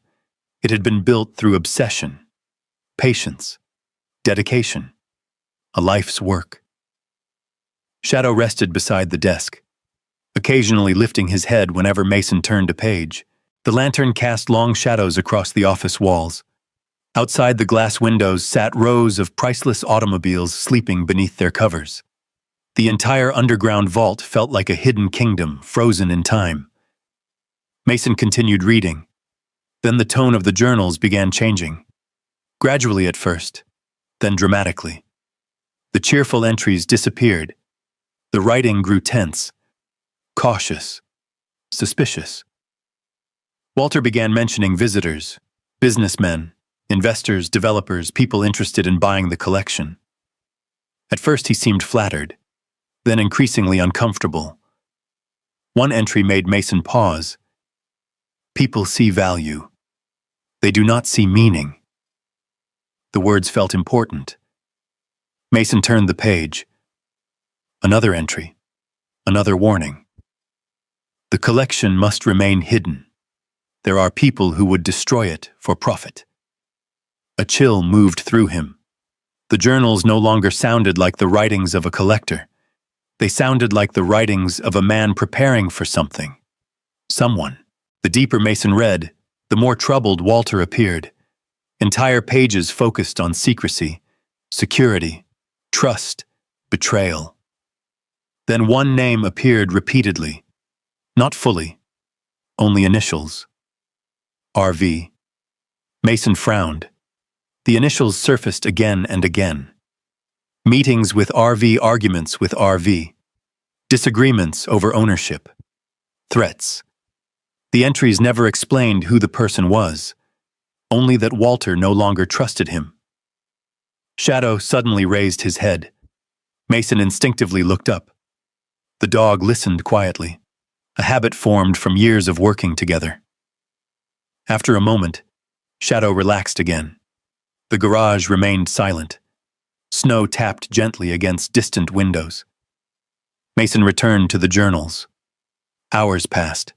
It had been built through obsession, patience, dedication, a life's work. Shadow rested beside the desk, occasionally lifting his head whenever Mason turned a page. The lantern cast long shadows across the office walls. Outside the glass windows sat rows of priceless automobiles sleeping beneath their covers. The entire underground vault felt like a hidden kingdom, frozen in time. Mason continued reading. Then the tone of the journals began changing. Gradually at first, then dramatically. The cheerful entries disappeared. The writing grew tense, cautious, suspicious. Walter began mentioning visitors, businessmen, investors, developers, people interested in buying the collection. At first he seemed flattered, then increasingly uncomfortable. One entry made Mason pause. People see value. They do not see meaning. The words felt important. Mason turned the page. Another entry. Another warning. The collection must remain hidden. There are people who would destroy it for profit. A chill moved through him. The journals no longer sounded like the writings of a collector. They sounded like the writings of a man preparing for something. Someone. The deeper Mason read, the more troubled Walter appeared. Entire pages focused on secrecy, security, trust, betrayal. Then one name appeared repeatedly. Not fully, only initials. RV. Mason frowned. The initials surfaced again and again. Meetings with RV, arguments with RV. Disagreements over ownership. Threats. The entries never explained who the person was, only that Walter no longer trusted him. Shadow suddenly raised his head. Mason instinctively looked up. The dog listened quietly, a habit formed from years of working together. After a moment, Shadow relaxed again. The garage remained silent. Snow tapped gently against distant windows. Mason returned to the journals. Hours passed.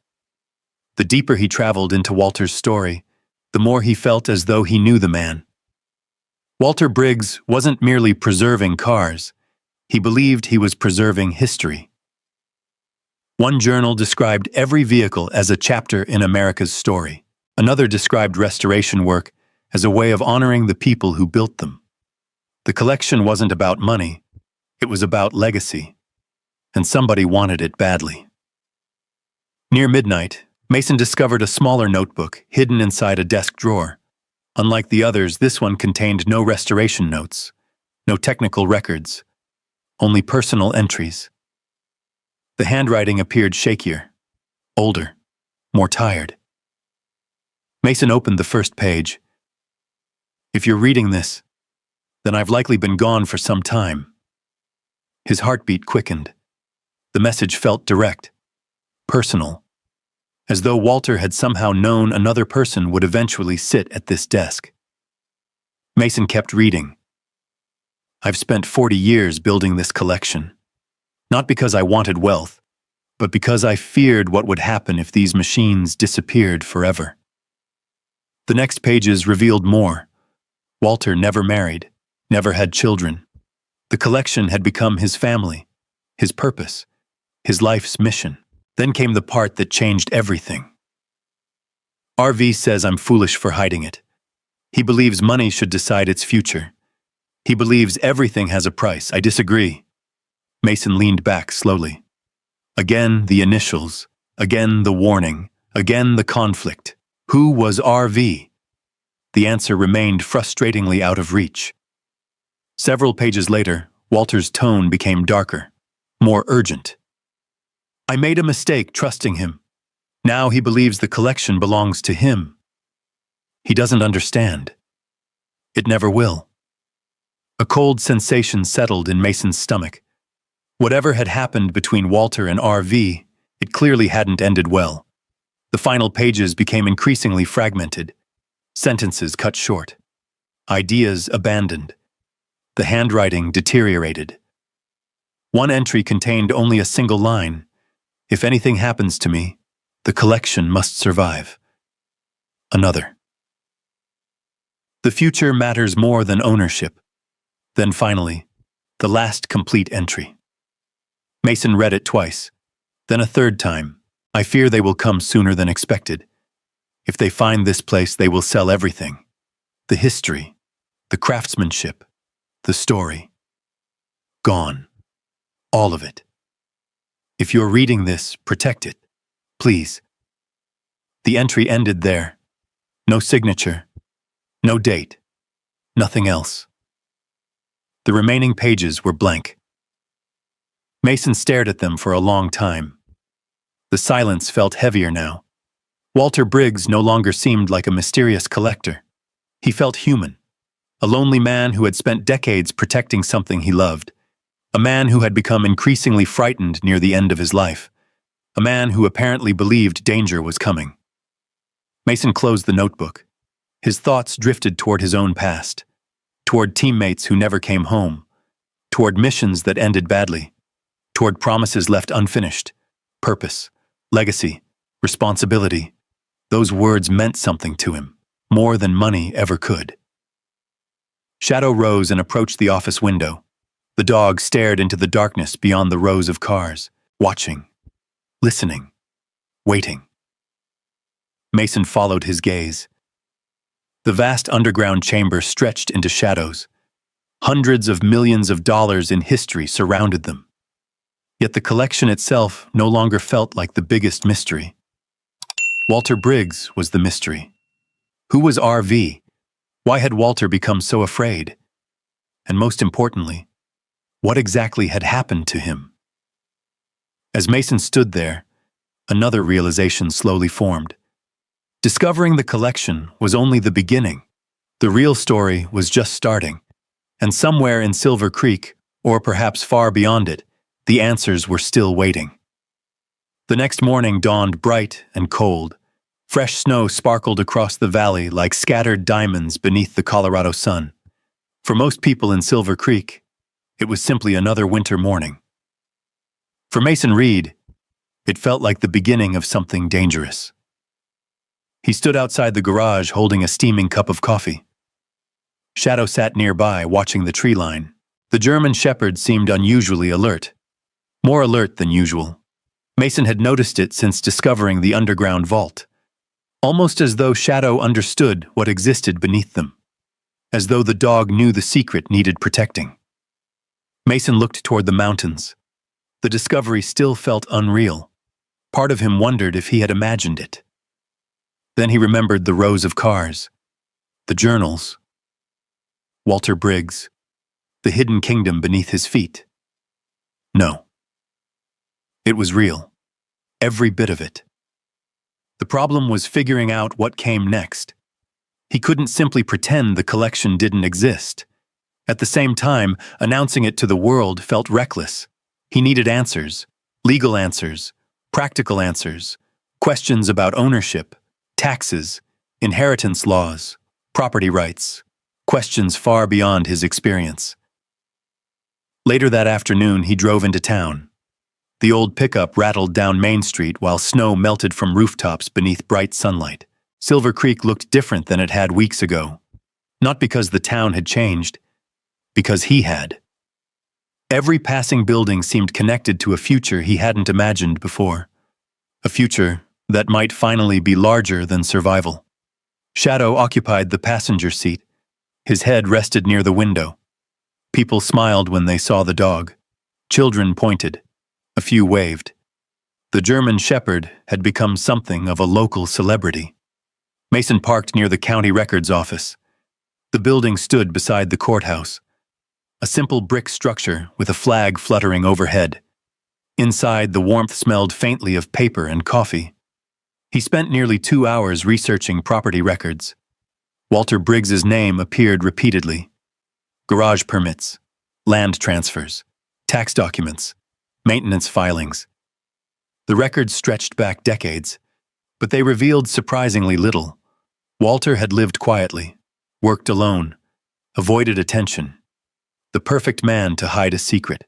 The deeper he traveled into Walter's story, the more he felt as though he knew the man. Walter Briggs wasn't merely preserving cars. He believed he was preserving history. One journal described every vehicle as a chapter in America's story. Another described restoration work as a way of honoring the people who built them. The collection wasn't about money. It was about legacy. And somebody wanted it badly. Near midnight, Mason discovered a smaller notebook hidden inside a desk drawer. Unlike the others, this one contained no restoration notes, no technical records, only personal entries. The handwriting appeared shakier, older, more tired. Mason opened the first page. If you're reading this, then I've likely been gone for some time. His heartbeat quickened. The message felt direct, personal, as though Walter had somehow known another person would eventually sit at this desk. Mason kept reading. I've spent 40 years building this collection, not because I wanted wealth, but because I feared what would happen if these machines disappeared forever. The next pages revealed more. Walter never married, never had children. The collection had become his family, his purpose, his life's mission. Then came the part that changed everything. RV says I'm foolish for hiding it. He believes money should decide its future. He believes everything has a price. I disagree. Mason leaned back slowly. Again the initials, again the warning, again the conflict. Who was RV? The answer remained frustratingly out of reach. Several pages later, Walter's tone became darker, more urgent. I made a mistake trusting him. Now he believes the collection belongs to him. He doesn't understand. It never will. A cold sensation settled in Mason's stomach. Whatever had happened between Walter and RV, it clearly hadn't ended well. The final pages became increasingly fragmented, sentences cut short, ideas abandoned. The handwriting deteriorated. One entry contained only a single line. If anything happens to me, the collection must survive. Another. The future matters more than ownership. Then finally, the last complete entry. Mason read it twice, then a third time. I fear they will come sooner than expected. If they find this place, they will sell everything. The history, the craftsmanship, the story. Gone. All of it. If you're reading this, protect it. Please. The entry ended there. No signature. No date. Nothing else. The remaining pages were blank. Mason stared at them for a long time. The silence felt heavier now. Walter Briggs no longer seemed like a mysterious collector. He felt human. A lonely man who had spent decades protecting something he loved. A man who had become increasingly frightened near the end of his life. A man who apparently believed danger was coming. Mason closed the notebook. His thoughts drifted toward his own past, toward teammates who never came home, toward missions that ended badly, toward promises left unfinished, purpose, legacy, responsibility. Those words meant something to him, more than money ever could. Shadow rose and approached the office window. The dog stared into the darkness beyond the rows of cars, watching, listening, waiting. Mason followed his gaze. The vast underground chamber stretched into shadows. Hundreds of millions of dollars in history surrounded them. Yet the collection itself no longer felt like the biggest mystery. Walter Briggs was the mystery. Who was RV? Why had Walter become so afraid? And most importantly, what exactly had happened to him? As Mason stood there, another realization slowly formed. Discovering the collection was only the beginning. The real story was just starting. And somewhere in Silver Creek, or perhaps far beyond it, the answers were still waiting. The next morning dawned bright and cold. Fresh snow sparkled across the valley like scattered diamonds beneath the Colorado sun. For most people in Silver Creek, it was simply another winter morning. For Mason Reed, it felt like the beginning of something dangerous. He stood outside the garage holding a steaming cup of coffee. Shadow sat nearby, watching the tree line. The German Shepherd seemed unusually alert. More alert than usual. Mason had noticed it since discovering the underground vault. Almost as though Shadow understood what existed beneath them. As though the dog knew the secret needed protecting. Mason looked toward the mountains. The discovery still felt unreal. Part of him wondered if he had imagined it. Then he remembered the rows of cars, the journals, Walter Briggs, the hidden kingdom beneath his feet. No. It was real. Every bit of it. The problem was figuring out what came next. He couldn't simply pretend the collection didn't exist. At the same time, announcing it to the world felt reckless. He needed answers, legal answers, practical answers, questions about ownership, taxes, inheritance laws, property rights, questions far beyond his experience. Later that afternoon, he drove into town. The old pickup rattled down Main Street while snow melted from rooftops beneath bright sunlight. Silver Creek looked different than it had weeks ago. Not because the town had changed, because he had. Every passing building seemed connected to a future he hadn't imagined before. A future that might finally be larger than survival. Shadow occupied the passenger seat. His head rested near the window. People smiled when they saw the dog. Children pointed. A few waved. The German Shepherd had become something of a local celebrity. Mason parked near the county records office. The building stood beside the courthouse. A simple brick structure with a flag fluttering overhead. Inside, the warmth smelled faintly of paper and coffee. He spent nearly 2 hours researching property records. Walter Briggs's name appeared repeatedly. Garage permits, land transfers, tax documents, maintenance filings. The records stretched back decades, but they revealed surprisingly little. Walter had lived quietly, worked alone, avoided attention. The perfect man to hide a secret.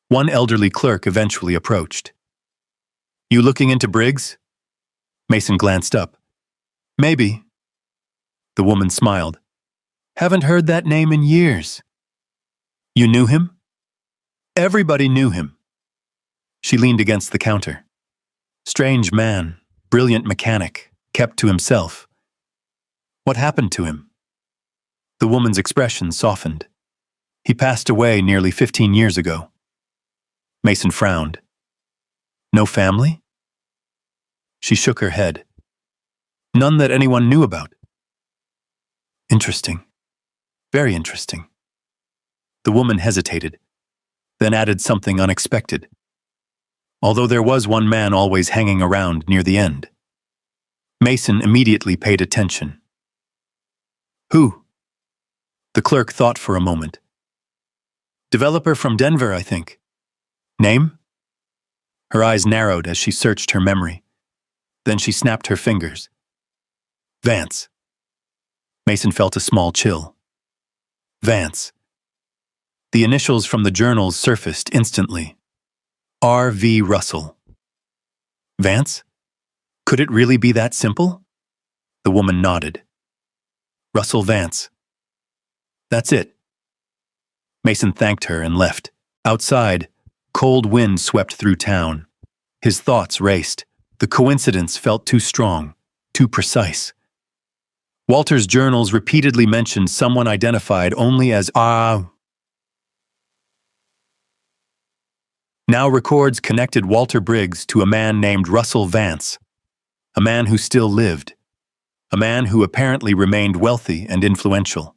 One elderly clerk eventually approached. "You looking into Briggs?" Mason glanced up. "Maybe." The woman smiled. "Haven't heard that name in years." "You knew him?" "Everybody knew him." She leaned against the counter. "Strange man, brilliant mechanic, kept to himself. What happened to him?" The woman's expression softened. "He passed away nearly 15 years ago." Mason frowned. "No family?" She shook her head. "None that anyone knew about." "Interesting. Very interesting." The woman hesitated, then added something unexpected. "Although there was one man always hanging around near the end." Mason immediately paid attention. "Who?" The clerk thought for a moment. "Developer from Denver, I think." "Name?" Her eyes narrowed as she searched her memory. Then she snapped her fingers. "Vance." Mason felt a small chill. Vance. The initials from the journals surfaced instantly. R.V. Russell. Vance? Could it really be that simple? The woman nodded. Russell Vance. That's it. Mason thanked her and left. Outside, cold wind swept through town. His thoughts raced. The coincidence felt too strong, too precise. Walter's journals repeatedly mentioned someone identified only as now records connected Walter Briggs to a man named Russell Vance, a man who still lived, a man who apparently remained wealthy and influential.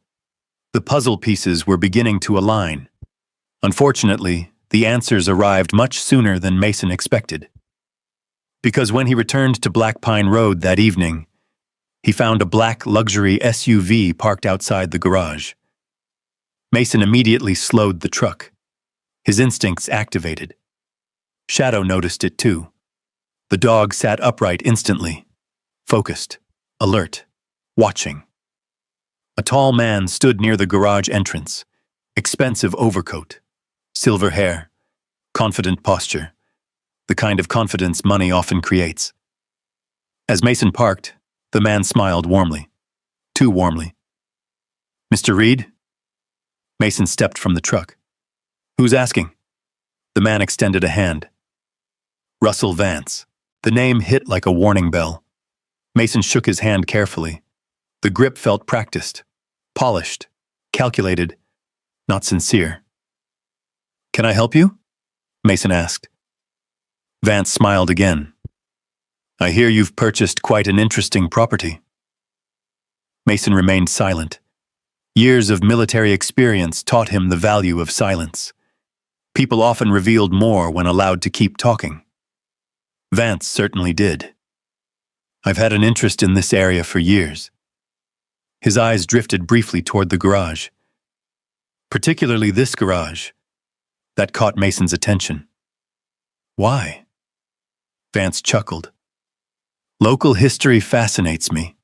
The puzzle pieces were beginning to align. Unfortunately, the answers arrived much sooner than Mason expected. Because when he returned to Black Pine Road that evening, he found a black luxury SUV parked outside the garage. Mason immediately slowed the truck. His instincts activated. Shadow noticed it too. The dog sat upright instantly, focused, alert, watching. A tall man stood near the garage entrance, expensive overcoat, silver hair, confident posture, the kind of confidence money often creates. As Mason parked, the man smiled warmly, too warmly. Mr. Reed? Mason stepped from the truck. Who's asking? The man extended a hand. Russell Vance. The name hit like a warning bell. Mason shook his hand carefully. The grip felt practiced, polished, calculated, not sincere. Can I help you? Mason asked. Vance smiled again. I hear you've purchased quite an interesting property. Mason remained silent. Years of military experience taught him the value of silence. People often revealed more when allowed to keep talking. Vance certainly did. I've had an interest in this area for years. His eyes drifted briefly toward the garage. Particularly this garage. That caught Mason's attention. Why? Vance chuckled. Local history fascinates me.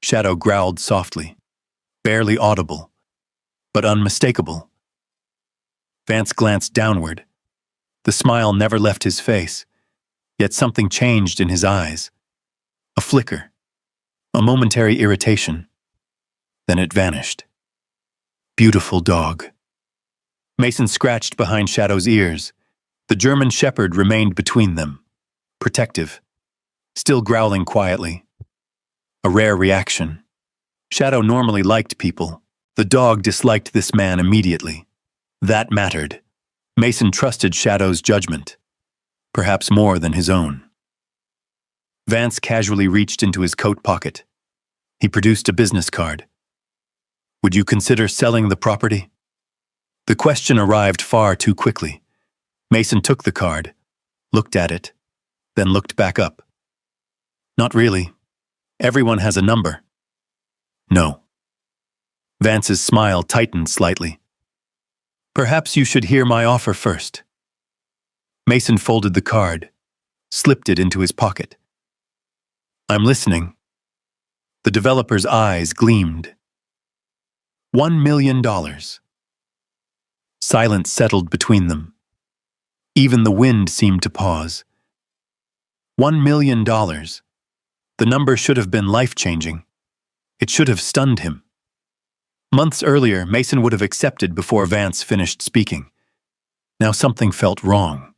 Shadow growled softly, barely audible, but unmistakable. Vance glanced downward. The smile never left his face, yet something changed in his eyes. A flicker, a momentary irritation. Then it vanished. Beautiful dog. Mason scratched behind Shadow's ears. The German Shepherd remained between them, protective, still growling quietly. A rare reaction. Shadow normally liked people. The dog disliked this man immediately. That mattered. Mason trusted Shadow's judgment, perhaps more than his own. Vance casually reached into his coat pocket. He produced a business card. Would you consider selling the property? The question arrived far too quickly. Mason took the card, looked at it, then looked back up. Not really. Everyone has a number. No. Vance's smile tightened slightly. Perhaps you should hear my offer first. Mason folded the card, slipped it into his pocket. I'm listening. The developer's eyes gleamed. $1 million. Silence settled between them. Even the wind seemed to pause. $1 million. The number should have been life-changing. It should have stunned him. Months earlier, Mason would have accepted before Vance finished speaking. Now something felt wrong.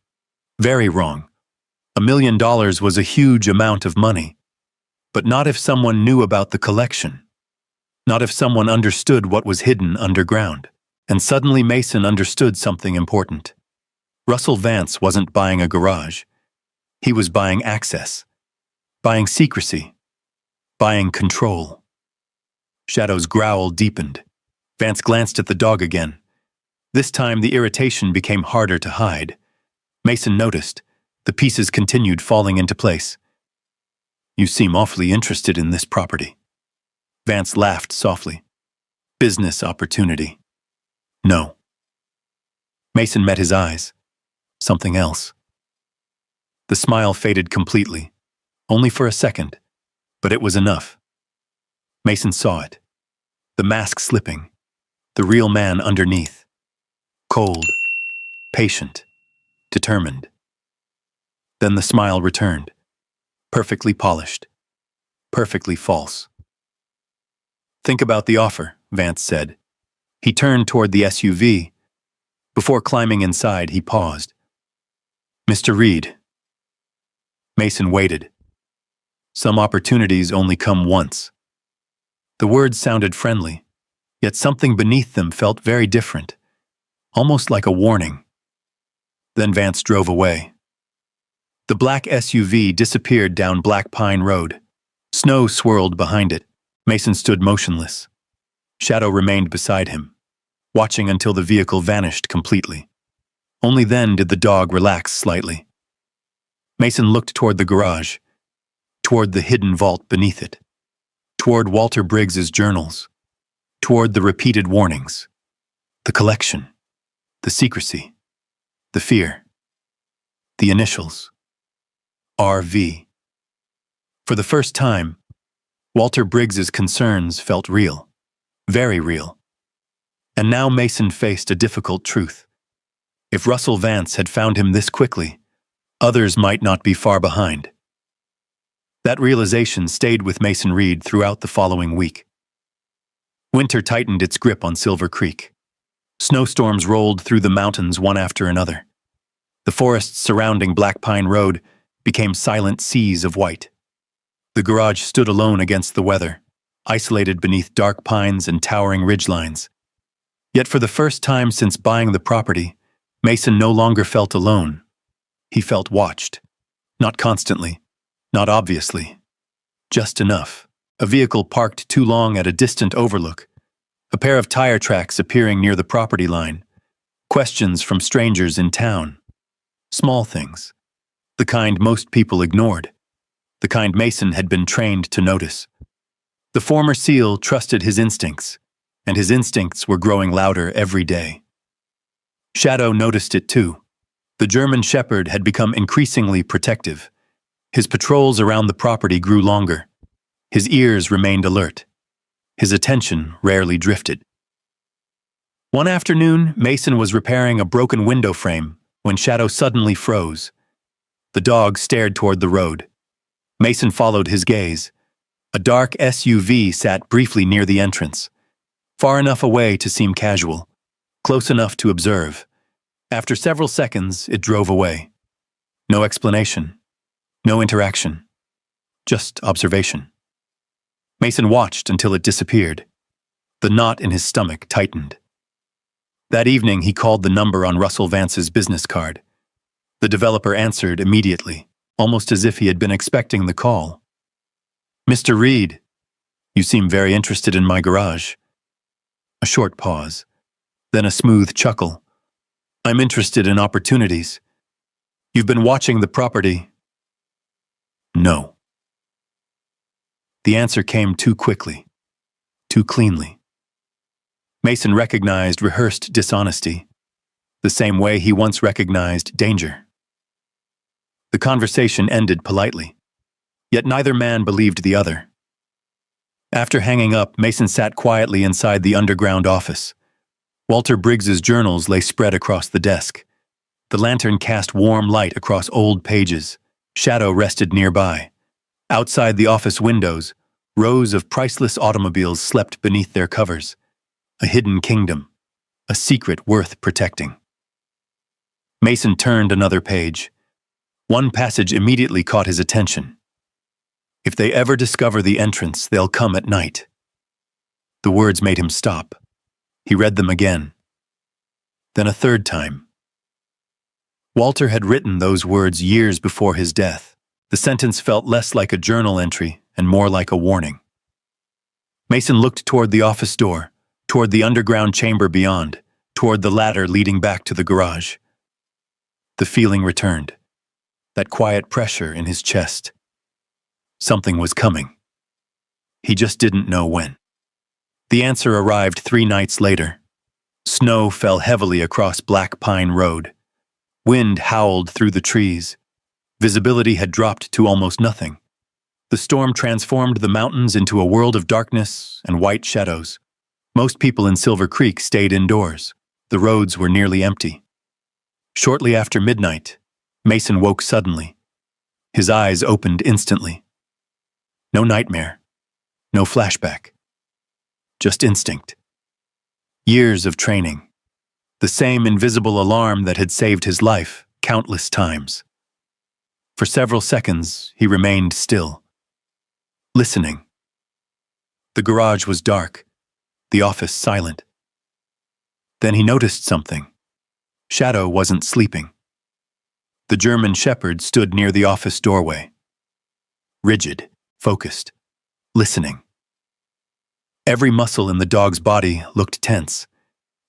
Very wrong. $1 million was a huge amount of money. But not if someone knew about the collection. Not if someone understood what was hidden underground. And suddenly Mason understood something important. Russell Vance wasn't buying a garage. He was buying access. Buying secrecy. Buying control. Shadow's growl deepened. Vance glanced at the dog again. This time the irritation became harder to hide. Mason noticed. The pieces continued falling into place. You seem awfully interested in this property. Vance laughed softly. Business opportunity. No. Mason met his eyes. Something else. The smile faded completely. Only for a second. But it was enough. Mason saw it. The mask slipping. The real man underneath. Cold. Patient. Determined. Then the smile returned. Perfectly polished. Perfectly false. Think about the offer, Vance said. He turned toward the SUV. Before climbing inside, he paused. Mr. Reed. Mason waited. Some opportunities only come once. The words sounded friendly, yet something beneath them felt very different, almost like a warning. Then Vance drove away. The black SUV disappeared down Black Pine Road. Snow swirled behind it. Mason stood motionless. Shadow remained beside him, watching until the vehicle vanished completely. Only then did the dog relax slightly. Mason looked toward the garage, toward the hidden vault beneath it, toward Walter Briggs's journals, toward the repeated warnings, the collection, the secrecy, the fear, the initials, RV. For the first time, Walter Briggs's concerns felt real, very real. And now Mason faced a difficult truth. If Russell Vance had found him this quickly, others might not be far behind. That realization stayed with Mason Reed throughout the following week. Winter tightened its grip on Silver Creek. Snowstorms rolled through the mountains one after another. The forests surrounding Black Pine Road became silent seas of white. The garage stood alone against the weather, isolated beneath dark pines and towering ridgelines. Yet for the first time since buying the property, Mason no longer felt alone. He felt watched. Not constantly, not obviously. Just enough. A vehicle parked too long at a distant overlook. A pair of tire tracks appearing near the property line. Questions from strangers in town. Small things. The kind most people ignored. the kind Mason had been trained to notice. The former SEAL trusted his instincts, and his instincts were growing louder every day. Shadow noticed it too. The German Shepherd had become increasingly protective. His patrols around the property grew longer. His ears remained alert. His attention rarely drifted. One afternoon, Mason was repairing a broken window frame when Shadow suddenly froze. The dog stared toward the road. Mason followed his gaze. A dark SUV sat briefly near the entrance, far enough away to seem casual, close enough to observe. After several seconds, it drove away. No explanation, no interaction, just observation. Mason watched until it disappeared. The knot in his stomach tightened. That evening, he called the number on Russell Vance's business card. The developer answered immediately, almost as if he had been expecting the call. "Mr. Reed, you seem very interested in my garage." A short pause, then a smooth chuckle. "I'm interested in opportunities. You've been watching the property." "No." The answer came too quickly, too cleanly. Mason recognized rehearsed dishonesty, the same way he once recognized danger. The conversation ended politely, yet neither man believed the other. After hanging up, Mason sat quietly inside the underground office. Walter Briggs's journals lay spread across the desk. The lantern cast warm light across old pages. Shadow rested nearby. Outside the office windows, rows of priceless automobiles slept beneath their covers. A hidden kingdom, a secret worth protecting. Mason turned another page. One passage immediately caught his attention. "If they ever discover the entrance, they'll come at night." The words made him stop. He read them again. Then a third time. Walter had written those words years before his death. The sentence felt less like a journal entry and more like a warning. Mason looked toward the office door, toward the underground chamber beyond, toward the ladder leading back to the garage. The feeling returned, that quiet pressure in his chest. Something was coming. He just didn't know when. The answer arrived 3 nights later. Snow fell heavily across Black Pine Road. Wind howled through the trees. Visibility had dropped to almost nothing. The storm transformed the mountains into a world of darkness and white shadows. Most people in Silver Creek stayed indoors. The roads were nearly empty. Shortly after midnight, Mason woke suddenly. His eyes opened instantly. No nightmare, no flashback. Just instinct. Years of training. The same invisible alarm that had saved his life countless times. For several seconds, he remained still, listening. The garage was dark, the office silent. Then he noticed something. Shadow wasn't sleeping. The German Shepherd stood near the office doorway. Rigid, focused, listening. Every muscle in the dog's body looked tense.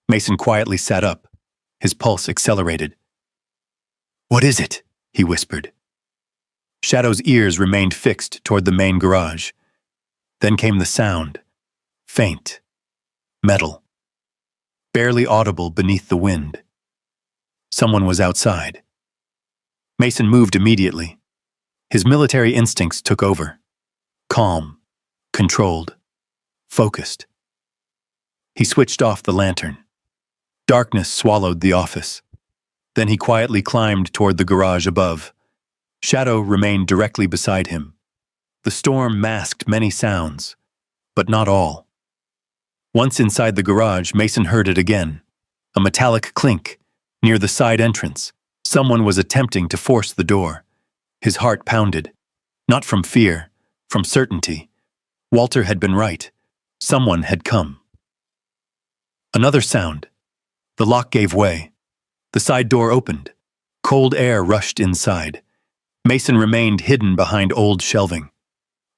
Mason quietly sat up. His pulse accelerated. "What is it?" he whispered. Shadow's ears remained fixed toward the main garage. Then came the sound. Faint. Metal. Barely audible beneath the wind. Someone was outside. Mason moved immediately. His military instincts took over. Calm. Controlled. Focused. He switched off the lantern. Darkness swallowed the office. Then he quietly climbed toward the garage above. Shadow remained directly beside him. The storm masked many sounds, but not all. Once inside the garage, Mason heard it again. A metallic clink near the side entrance. Someone was attempting to force the door. His heart pounded. Not from fear, from certainty. Walter had been right. Someone had come. Another sound. The lock gave way. The side door opened. Cold air rushed inside. Mason remained hidden behind old shelving.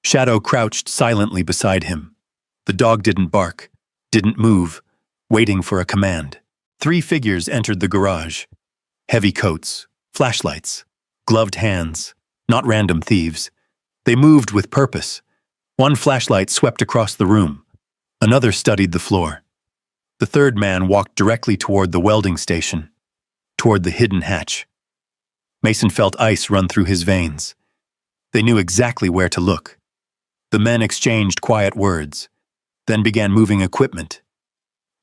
Shadow crouched silently beside him. The dog didn't bark, didn't move, waiting for a command. 3 figures entered the garage. Heavy coats, flashlights, gloved hands, not random thieves. They moved with purpose. One flashlight swept across the room. Another studied the floor. The third man walked directly toward the welding station, toward the hidden hatch. Mason felt ice run through his veins. They knew exactly where to look. The men exchanged quiet words, then began moving equipment,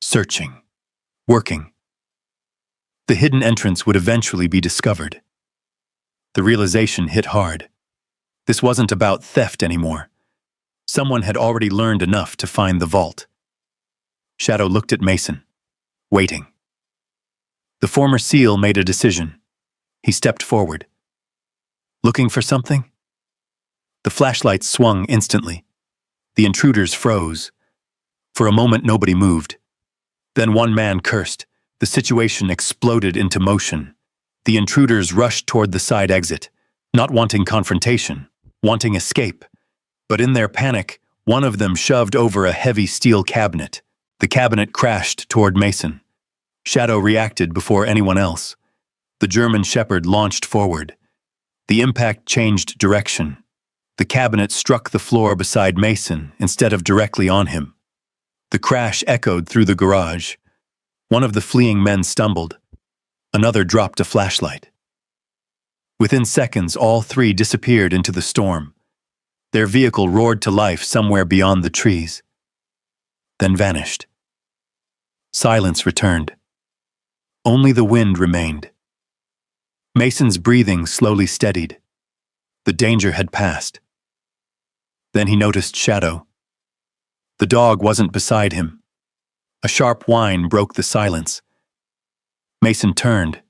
searching, working. The hidden entrance would eventually be discovered. The realization hit hard. This wasn't about theft anymore. Someone had already learned enough to find the vault. Shadow looked at Mason, waiting. The former SEAL made a decision. He stepped forward. Looking for something? The flashlight swung instantly. The intruders froze. For a moment, nobody moved. Then one man cursed. The situation exploded into motion. The intruders rushed toward the side exit, not wanting confrontation, wanting escape. But in their panic, one of them shoved over a heavy steel cabinet. The cabinet crashed toward Mason. Shadow reacted before anyone else. The German Shepherd launched forward. The impact changed direction. The cabinet struck the floor beside Mason instead of directly on him. The crash echoed through the garage. One of the fleeing men stumbled. Another dropped a flashlight. Within seconds, all three disappeared into the storm. Their vehicle roared to life somewhere beyond the trees, then vanished. Silence returned. Only the wind remained. Mason's breathing slowly steadied. The danger had passed. Then he noticed Shadow. The dog wasn't beside him. A sharp whine broke the silence. Mason turned.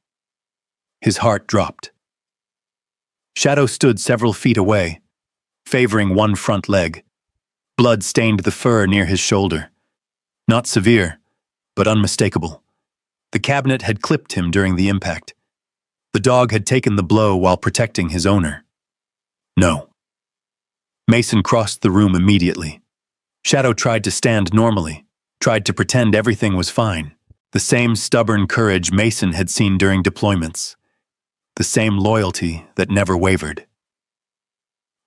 His heart dropped. Shadow stood several feet away, favoring one front leg. Blood stained the fur near his shoulder. Not severe, but unmistakable. The cabinet had clipped him during the impact. The dog had taken the blow while protecting his owner. No. Mason crossed the room immediately. Shadow tried to stand normally, tried to pretend everything was fine. The same stubborn courage Mason had seen during deployments. The same loyalty that never wavered.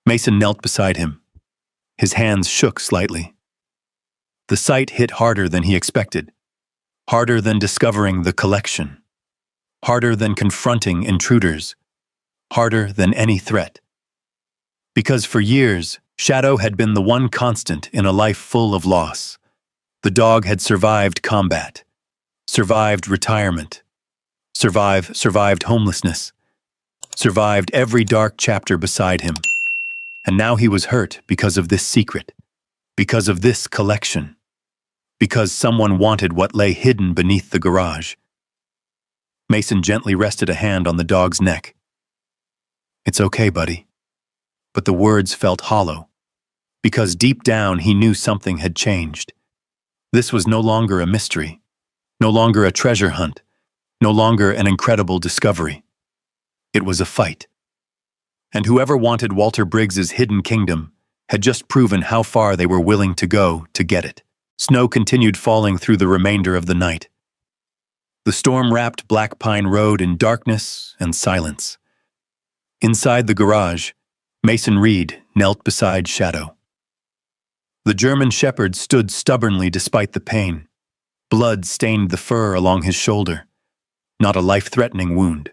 Mason knelt beside him. His hands shook slightly. The sight hit harder than he expected. Harder than discovering the collection. Harder than confronting intruders. Harder than any threat. Because for years, Shadow had been the one constant in a life full of loss. The dog had survived combat, survived retirement, survived homelessness, survived every dark chapter beside him. And now he was hurt because of this secret, because of this collection, because someone wanted what lay hidden beneath the garage. Mason gently rested a hand on the dog's neck. "It's okay, buddy." But the words felt hollow, because deep down he knew something had changed. This was no longer a mystery, no longer a treasure hunt, no longer an incredible discovery. It was a fight. And whoever wanted Walter Briggs's hidden kingdom had just proven how far they were willing to go to get it. Snow continued falling through the remainder of the night. The storm wrapped Black Pine Road in darkness and silence. Inside the garage, Mason Reed knelt beside Shadow. The German Shepherd stood stubbornly despite the pain. Blood stained the fur along his shoulder. Not a life-threatening wound,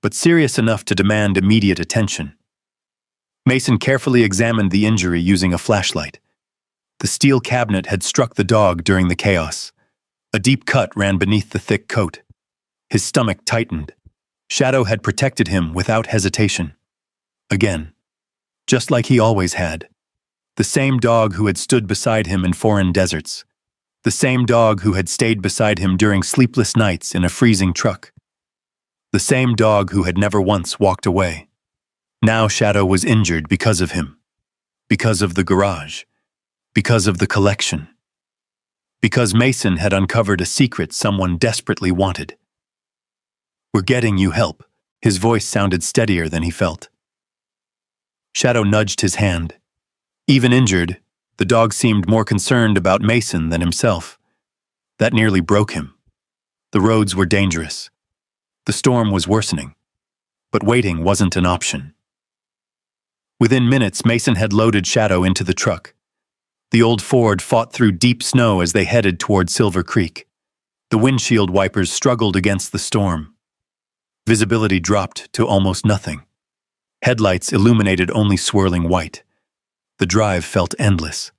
but serious enough to demand immediate attention. Mason carefully examined the injury using a flashlight. The steel cabinet had struck the dog during the chaos. A deep cut ran beneath the thick coat. His stomach tightened. Shadow had protected him without hesitation. Again. Just like he always had. The same dog who had stood beside him in foreign deserts. The same dog who had stayed beside him during sleepless nights in a freezing truck. The same dog who had never once walked away. Now Shadow was injured because of him. Because of the garage. Because of the collection. Because Mason had uncovered a secret someone desperately wanted. "We're getting you help." His voice sounded steadier than he felt. Shadow nudged his hand. Even injured, the dog seemed more concerned about Mason than himself. That nearly broke him. The roads were dangerous. The storm was worsening. But waiting wasn't an option. Within minutes, Mason had loaded Shadow into the truck. The old Ford fought through deep snow as they headed toward Silver Creek. The windshield wipers struggled against the storm. Visibility dropped to almost nothing. Headlights illuminated only swirling white. The drive felt endless.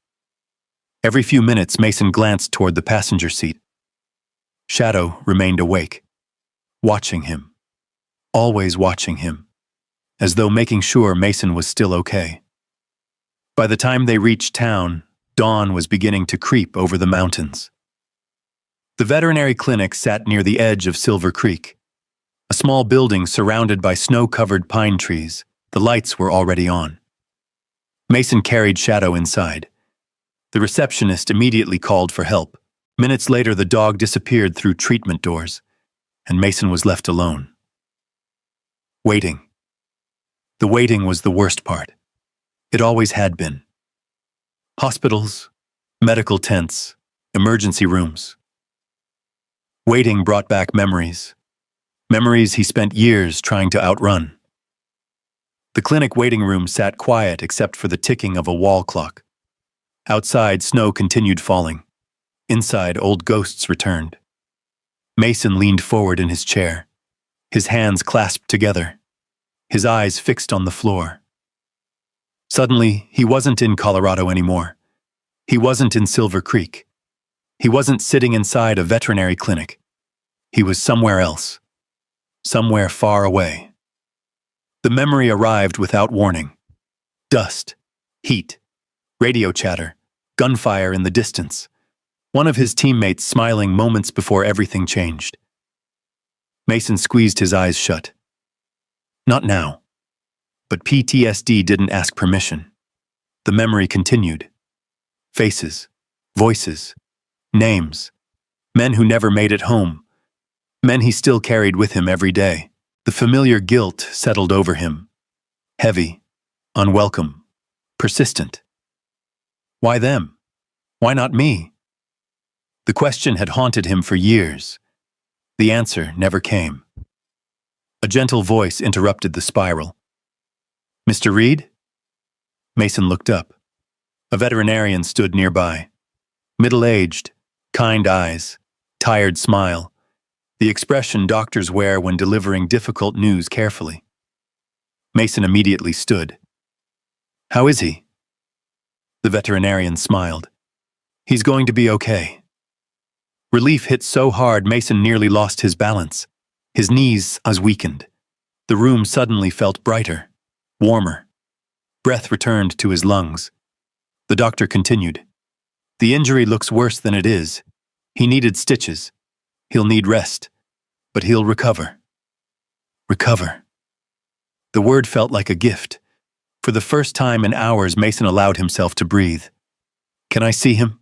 Every few minutes, Mason glanced toward the passenger seat. Shadow remained awake, watching him, always watching him, as though making sure Mason was still okay. By the time they reached town, dawn was beginning to creep over the mountains. The veterinary clinic sat near the edge of Silver Creek. A small building surrounded by snow-covered pine trees. The lights were already on. Mason carried Shadow inside. The receptionist immediately called for help. Minutes later, the dog disappeared through treatment doors, and Mason was left alone. Waiting. The waiting was the worst part. It always had been. Hospitals, medical tents, emergency rooms. Waiting brought back memories. Memories he spent years trying to outrun. The clinic waiting room sat quiet except for the ticking of a wall clock. Outside, snow continued falling. Inside, old ghosts returned. Mason leaned forward in his chair, his hands clasped together, his eyes fixed on the floor. Suddenly, he wasn't in Colorado anymore. He wasn't in Silver Creek. He wasn't sitting inside a veterinary clinic. He was somewhere else. Somewhere far away. The memory arrived without warning. Dust, heat, radio chatter, gunfire in the distance. One of his teammates smiling moments before everything changed. Mason squeezed his eyes shut. Not now. But PTSD didn't ask permission. The memory continued. Faces, voices, names, men who never made it home, men he still carried with him every day. The familiar guilt settled over him. Heavy, unwelcome, persistent. Why them? Why not me? The question had haunted him for years. The answer never came. A gentle voice interrupted the spiral. Mr. Reed? Mason looked up. A veterinarian stood nearby. Middle-aged, kind eyes, tired smile, the expression doctors wear when delivering difficult news carefully. Mason immediately stood. How is he? The veterinarian smiled. He's going to be okay. Relief hit so hard Mason nearly lost his balance. His knees weakened. The room suddenly felt brighter, warmer. Breath returned to his lungs. The doctor continued. The injury looks worse than it is. He needed stitches. He'll need rest, but he'll recover. Recover. The word felt like a gift. For the first time in hours, Mason allowed himself to breathe. Can I see him?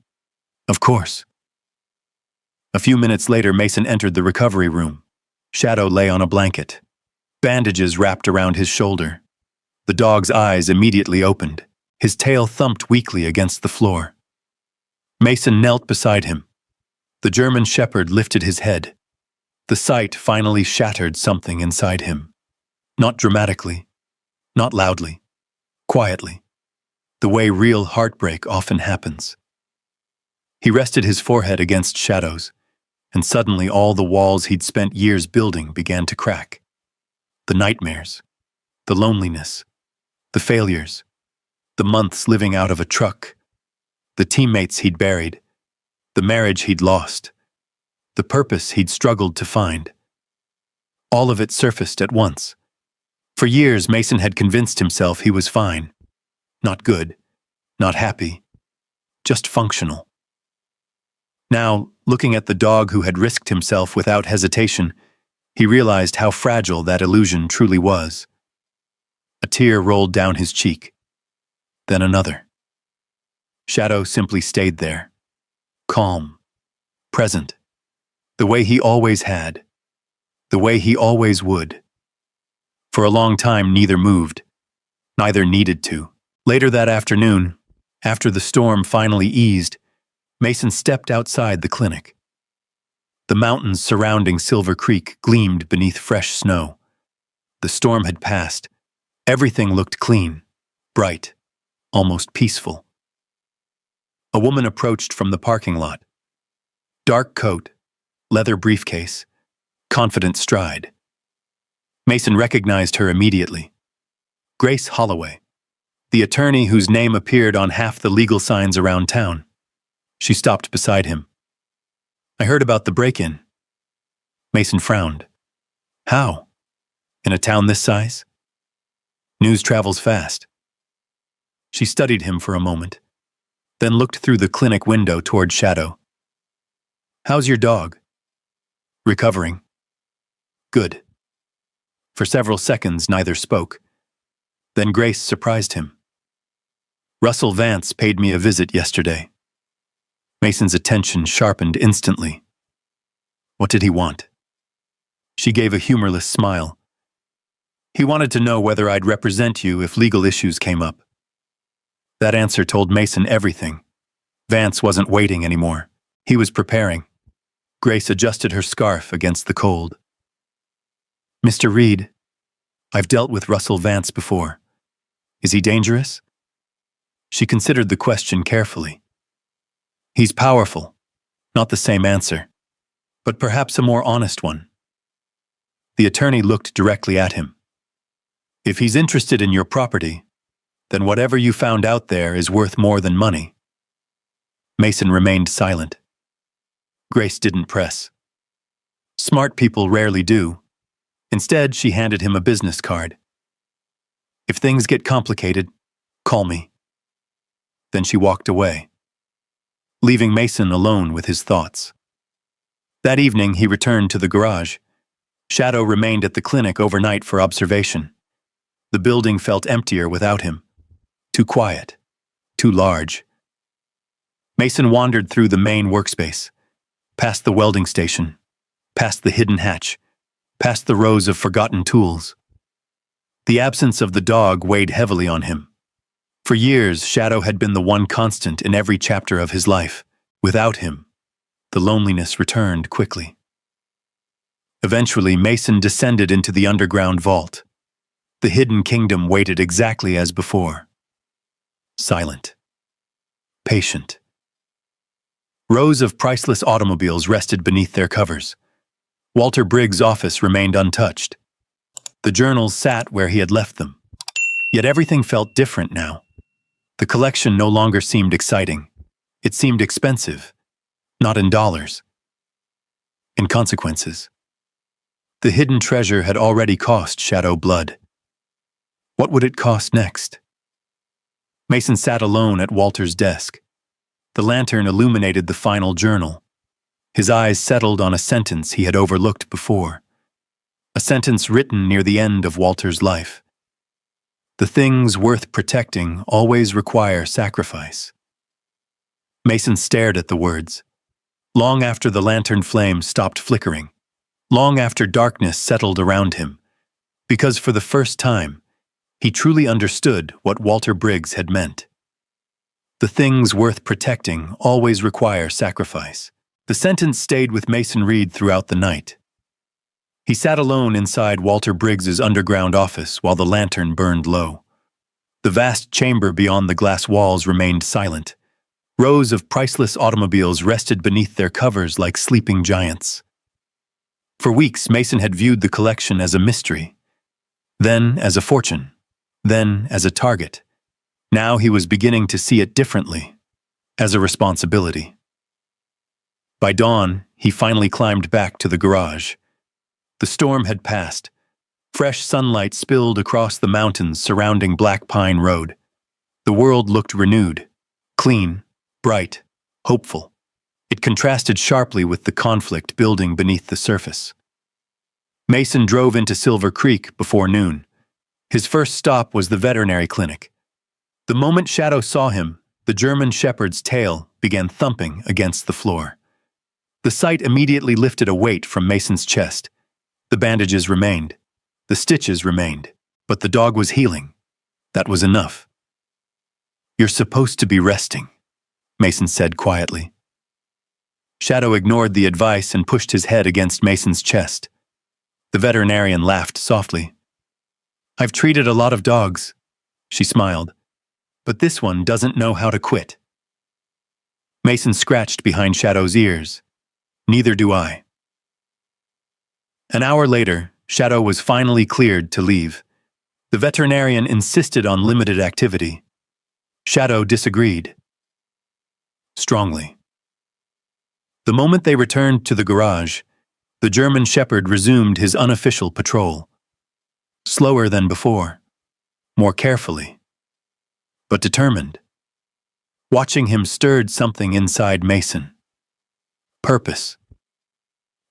Of course. A few minutes later, Mason entered the recovery room. Shadow lay on a blanket. Bandages wrapped around his shoulder. The dog's eyes immediately opened. His tail thumped weakly against the floor. Mason knelt beside him. The German shepherd lifted his head. The sight finally shattered something inside him. Not dramatically, not loudly, quietly, the way real heartbreak often happens. He rested his forehead against Shadow's, and suddenly all the walls he'd spent years building began to crack. The nightmares, the loneliness, the failures, the months living out of a truck, the teammates he'd buried, the marriage he'd lost, the purpose he'd struggled to find. All of it surfaced at once. For years, Mason had convinced himself he was fine. Not good, not happy, just functional. Now, looking at the dog who had risked himself without hesitation, he realized how fragile that illusion truly was. A tear rolled down his cheek, then another. Shadow simply stayed there, calm, present, the way he always had, the way he always would. For a long time, neither moved, neither needed to. Later that afternoon, after the storm finally eased, Mason stepped outside the clinic. The mountains surrounding Silver Creek gleamed beneath fresh snow. The storm had passed. Everything looked clean, bright, almost peaceful. A woman approached from the parking lot. Dark coat, leather briefcase, confident stride. Mason recognized her immediately. Grace Holloway, the attorney whose name appeared on half the legal signs around town. She stopped beside him. "I heard about the break-in." Mason frowned. "How? In a town this size?" "News travels fast." She studied him for a moment, then looked through the clinic window toward Shadow. "How's your dog?" "Recovering." "Good." For several seconds, neither spoke. Then Grace surprised him. "Russell Vance paid me a visit yesterday." Mason's attention sharpened instantly. What did he want? She gave a humorless smile. "He wanted to know whether I'd represent you if legal issues came up." That answer told Mason everything. Vance wasn't waiting anymore. He was preparing. Grace adjusted her scarf against the cold. "Mr. Reed, I've dealt with Russell Vance before. Is he dangerous?" She considered the question carefully. "He's powerful." Not the same answer, but perhaps a more honest one. The attorney looked directly at him. "If he's interested in your property, then whatever you found out there is worth more than money." Mason remained silent. Grace didn't press. Smart people rarely do. Instead, she handed him a business card. "If things get complicated, call me." Then she walked away, leaving Mason alone with his thoughts. That evening, he returned to the garage. Shadow remained at the clinic overnight for observation. The building felt emptier without him. Too quiet, too large. Mason wandered through the main workspace, past the welding station, past the hidden hatch, past the rows of forgotten tools. The absence of the dog weighed heavily on him. For years, Shadow had been the one constant in every chapter of his life. Without him, the loneliness returned quickly. Eventually, Mason descended into the underground vault. The hidden kingdom waited exactly as before. Silent. Patient. Rows of priceless automobiles rested beneath their covers. Walter Briggs' office remained untouched. The journals sat where he had left them. Yet everything felt different now. The collection no longer seemed exciting. It seemed expensive, not in dollars, in consequences. The hidden treasure had already cost Shadow blood. What would it cost next? Mason sat alone at Walter's desk. The lantern illuminated the final journal. His eyes settled on a sentence he had overlooked before. A sentence written near the end of Walter's life. "The things worth protecting always require sacrifice." Mason stared at the words. Long after the lantern flame stopped flickering, long after darkness settled around him, because for the first time, he truly understood what Walter Briggs had meant. The things worth protecting always require sacrifice. The sentence stayed with Mason Reed throughout the night. He sat alone inside Walter Briggs's underground office while the lantern burned low. The vast chamber beyond the glass walls remained silent. Rows of priceless automobiles rested beneath their covers like sleeping giants. For weeks, Mason had viewed the collection as a mystery, then as a fortune, then as a target. Now he was beginning to see it differently, as a responsibility. By dawn, he finally climbed back to the garage. The storm had passed. Fresh sunlight spilled across the mountains surrounding Black Pine Road. The world looked renewed, clean, bright, hopeful. It contrasted sharply with the conflict building beneath the surface. Mason drove into Silver Creek before noon. His first stop was the veterinary clinic. The moment Shadow saw him, the German shepherd's tail began thumping against the floor. The sight immediately lifted a weight from Mason's chest. The bandages remained. The stitches remained. But the dog was healing. That was enough. "You're supposed to be resting," Mason said quietly. Shadow ignored the advice and pushed his head against Mason's chest. The veterinarian laughed softly. "I've treated a lot of dogs," she smiled. But this one doesn't know how to quit. Mason scratched behind Shadow's ears. Neither do I. An hour later, Shadow was finally cleared to leave. The veterinarian insisted on limited activity. Shadow disagreed. Strongly. The moment they returned to the garage, the German Shepherd resumed his unofficial patrol. Slower than before, more carefully, but determined. Watching him stirred something inside Mason. Purpose.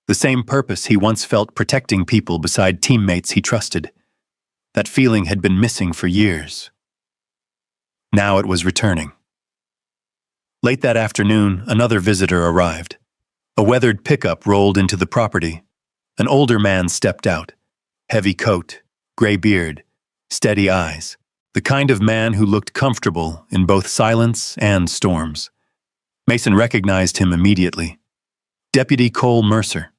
The same purpose he once felt protecting people beside teammates he trusted. That feeling had been missing for years. Now it was returning. Late that afternoon, another visitor arrived. A weathered pickup rolled into the property. An older man stepped out. Heavy coat, gray beard, steady eyes. The kind of man who looked comfortable in both silence and storms. Mason recognized him immediately. Deputy Cole Mercer.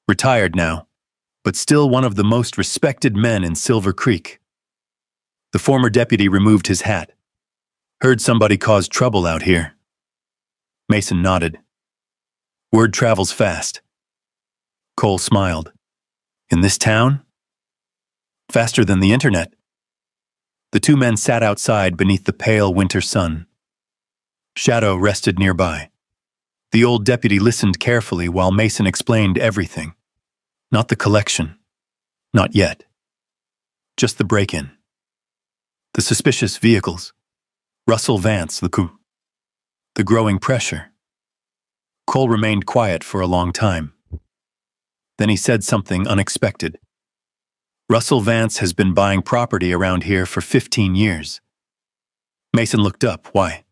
Retired now, but still one of the most respected men in Silver Creek. The former deputy removed his hat. Heard somebody caused trouble out here. Mason nodded. Word travels fast. Cole smiled. In this town? Faster than the internet. The two men sat outside beneath the pale winter sun. Shadow rested nearby. The old deputy listened carefully while Mason explained everything. Not the collection. Not yet. Just the break-in. The suspicious vehicles. Russell Vance, the coup. The growing pressure. Cole remained quiet for a long time. Then he said something unexpected. Russell Vance has been buying property around here for 15 years. Mason looked up. Why?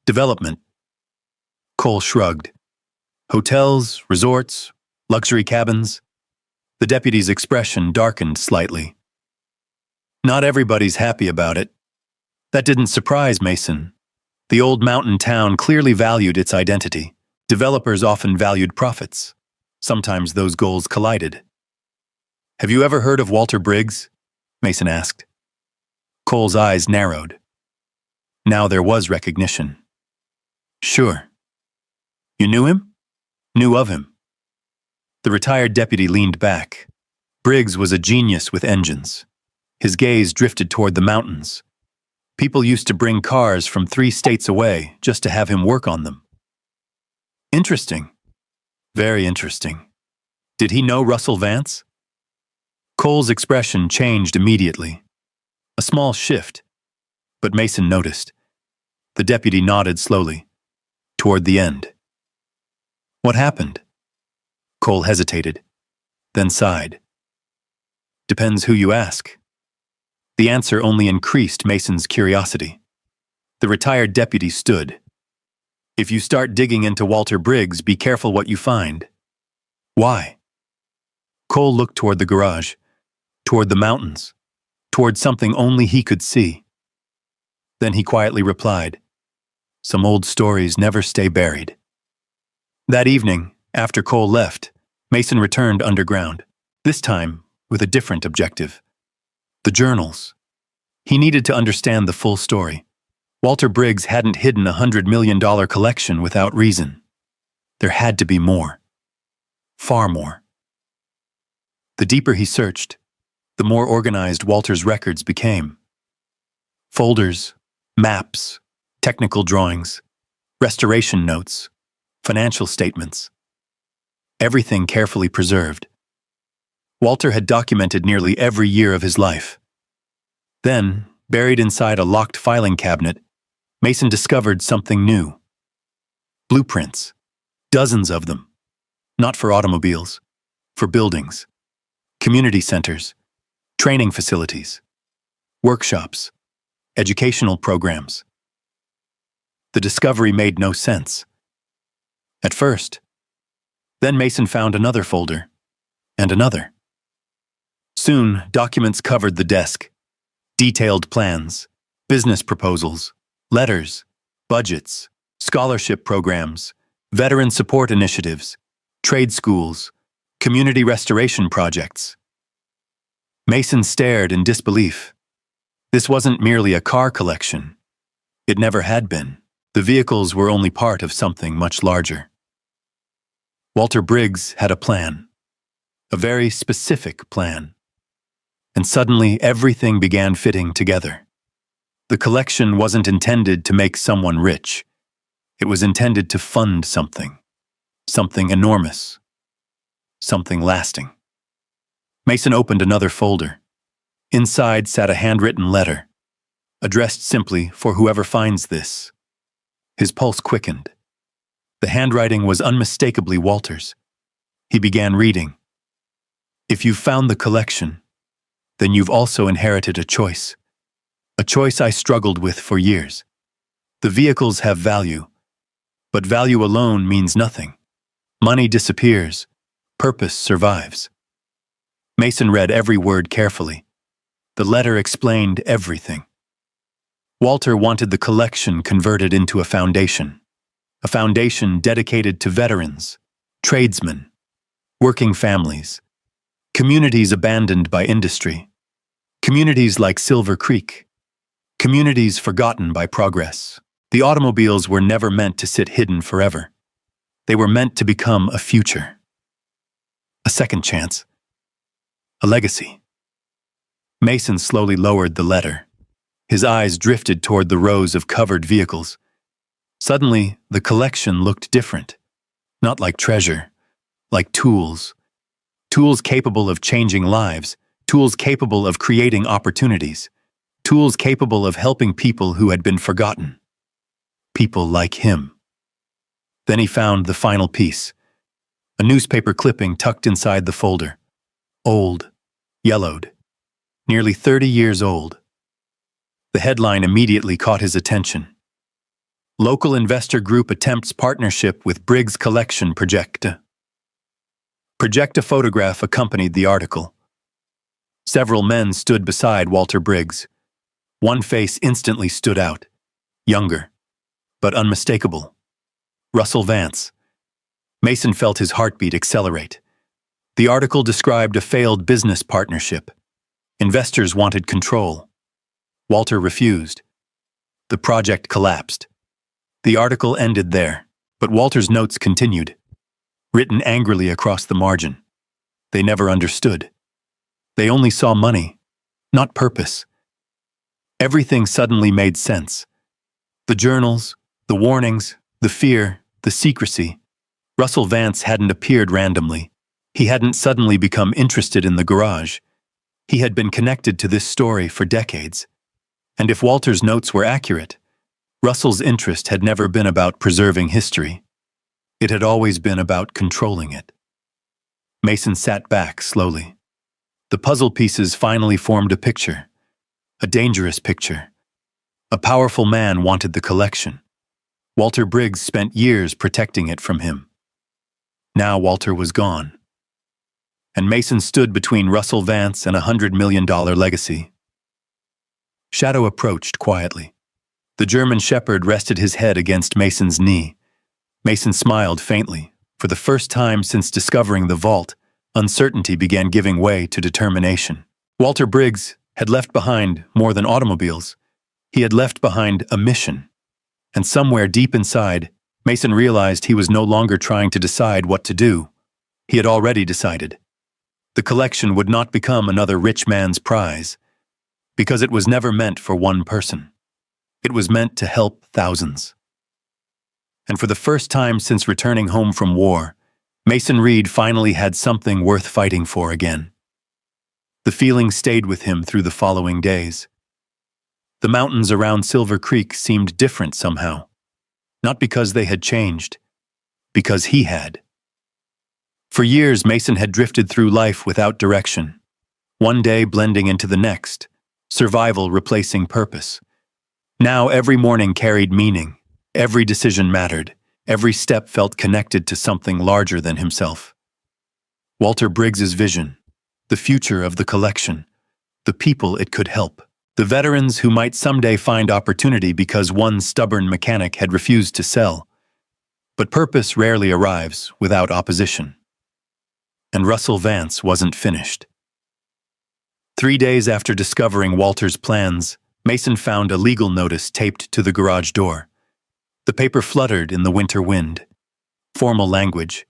Development. Cole shrugged. Hotels, resorts, luxury cabins. The deputy's expression darkened slightly. Not everybody's happy about it. That didn't surprise Mason. The old mountain town clearly valued its identity. Developers often valued profits. Sometimes those goals collided. Have you ever heard of Walter Briggs? Mason asked. Cole's eyes narrowed. Now there was recognition. Sure. You knew him? Knew of him? The retired deputy leaned back. Briggs was a genius with engines. His gaze drifted toward the mountains. People used to bring cars from 3 states away just to have him work on them. Interesting. Very interesting. Did he know Russell Vance? Cole's expression changed immediately. A small shift, but Mason noticed. The deputy nodded slowly, toward the end. What happened? Cole hesitated, then sighed. Depends who you ask. The answer only increased Mason's curiosity. The retired deputy stood. If you start digging into Walter Briggs, be careful what you find. Why? Cole looked toward the garage, toward the mountains, toward something only he could see. Then he quietly replied, Some old stories never stay buried. That evening, after Cole left, Mason returned underground, this time with a different objective. The journals. He needed to understand the full story. Walter Briggs hadn't hidden a $100 million collection without reason. There had to be more. Far more. The deeper he searched, the more organized Walter's records became. Folders, maps, technical drawings, restoration notes, financial statements. Everything carefully preserved. Walter had documented nearly every year of his life. Then, buried inside a locked filing cabinet, Mason discovered something new. Blueprints. Dozens of them. Not for automobiles, for buildings, community centers, training facilities, workshops, educational programs. The discovery made no sense. At first. Then Mason found another folder, and another. Soon, documents covered the desk. Detailed plans, business proposals, letters, budgets, scholarship programs, veteran support initiatives, trade schools, community restoration projects. Mason stared in disbelief. This wasn't merely a car collection. It never had been. The vehicles were only part of something much larger. Walter Briggs had a plan, a very specific plan. And suddenly everything began fitting together. The collection wasn't intended to make someone rich. It was intended to fund something enormous, something lasting. Mason opened another folder. Inside sat a handwritten letter, addressed simply for whoever finds this. His pulse quickened. The handwriting was unmistakably Walter's. He began reading. If you've found the collection, then you've also inherited a choice I struggled with for years. The vehicles have value, but value alone means nothing. Money disappears, purpose survives. Mason read every word carefully. The letter explained everything. Walter wanted the collection converted into a foundation dedicated to veterans, tradesmen, working families, communities abandoned by industry, communities like Silver Creek, communities forgotten by progress. The automobiles were never meant to sit hidden forever. They were meant to become a future, a second chance, a legacy. Mason slowly lowered the letter. His eyes drifted toward the rows of covered vehicles. Suddenly, the collection looked different. Not like treasure, like tools. Tools capable of changing lives, tools capable of creating opportunities, tools capable of helping people who had been forgotten. People like him. Then he found the final piece, a newspaper clipping tucked inside the folder. Old, yellowed, nearly 30 years old. The headline immediately caught his attention. Local investor group attempts partnership with Briggs Collection Projecta. Projecta photograph accompanied the article. Several men stood beside Walter Briggs. One face instantly stood out, younger, but unmistakable. Russell Vance. Mason felt his heartbeat accelerate. The article described a failed business partnership. Investors wanted control. Walter refused. The project collapsed. The article ended there, but Walter's notes continued, written angrily across the margin. They never understood. They only saw money, not purpose. Everything suddenly made sense. The journals, the warnings, the fear, the secrecy. Russell Vance hadn't appeared randomly. He hadn't suddenly become interested in the garage. He had been connected to this story for decades. And if Walter's notes were accurate, Russell's interest had never been about preserving history. It had always been about controlling it. Mason sat back slowly. The puzzle pieces finally formed a picture. A dangerous picture. A powerful man wanted the collection. Walter Briggs spent years protecting it from him. Now Walter was gone. And Mason stood between Russell Vance and $100 million legacy. Shadow approached quietly. The German shepherd rested his head against Mason's knee. Mason smiled faintly. For the first time since discovering the vault, uncertainty began giving way to determination. Walter Briggs had left behind more than automobiles. He had left behind a mission. And somewhere deep inside, Mason realized he was no longer trying to decide what to do. He had already decided. The collection would not become another rich man's prize, because it was never meant for one person. It was meant to help thousands. And for the first time since returning home from war, Mason Reed finally had something worth fighting for again. The feeling stayed with him through the following days. The mountains around Silver Creek seemed different somehow, not because they had changed, because he had. For years, Mason had drifted through life without direction, one day blending into the next, survival replacing purpose. Now every morning carried meaning, every decision mattered, every step felt connected to something larger than himself. Walter Briggs's vision, the future of the collection, the people it could help, the veterans who might someday find opportunity because one stubborn mechanic had refused to sell. But purpose rarely arrives without opposition. And Russell Vance wasn't finished. 3 days after discovering Walter's plans, Mason found a legal notice taped to the garage door. The paper fluttered in the winter wind. Formal language,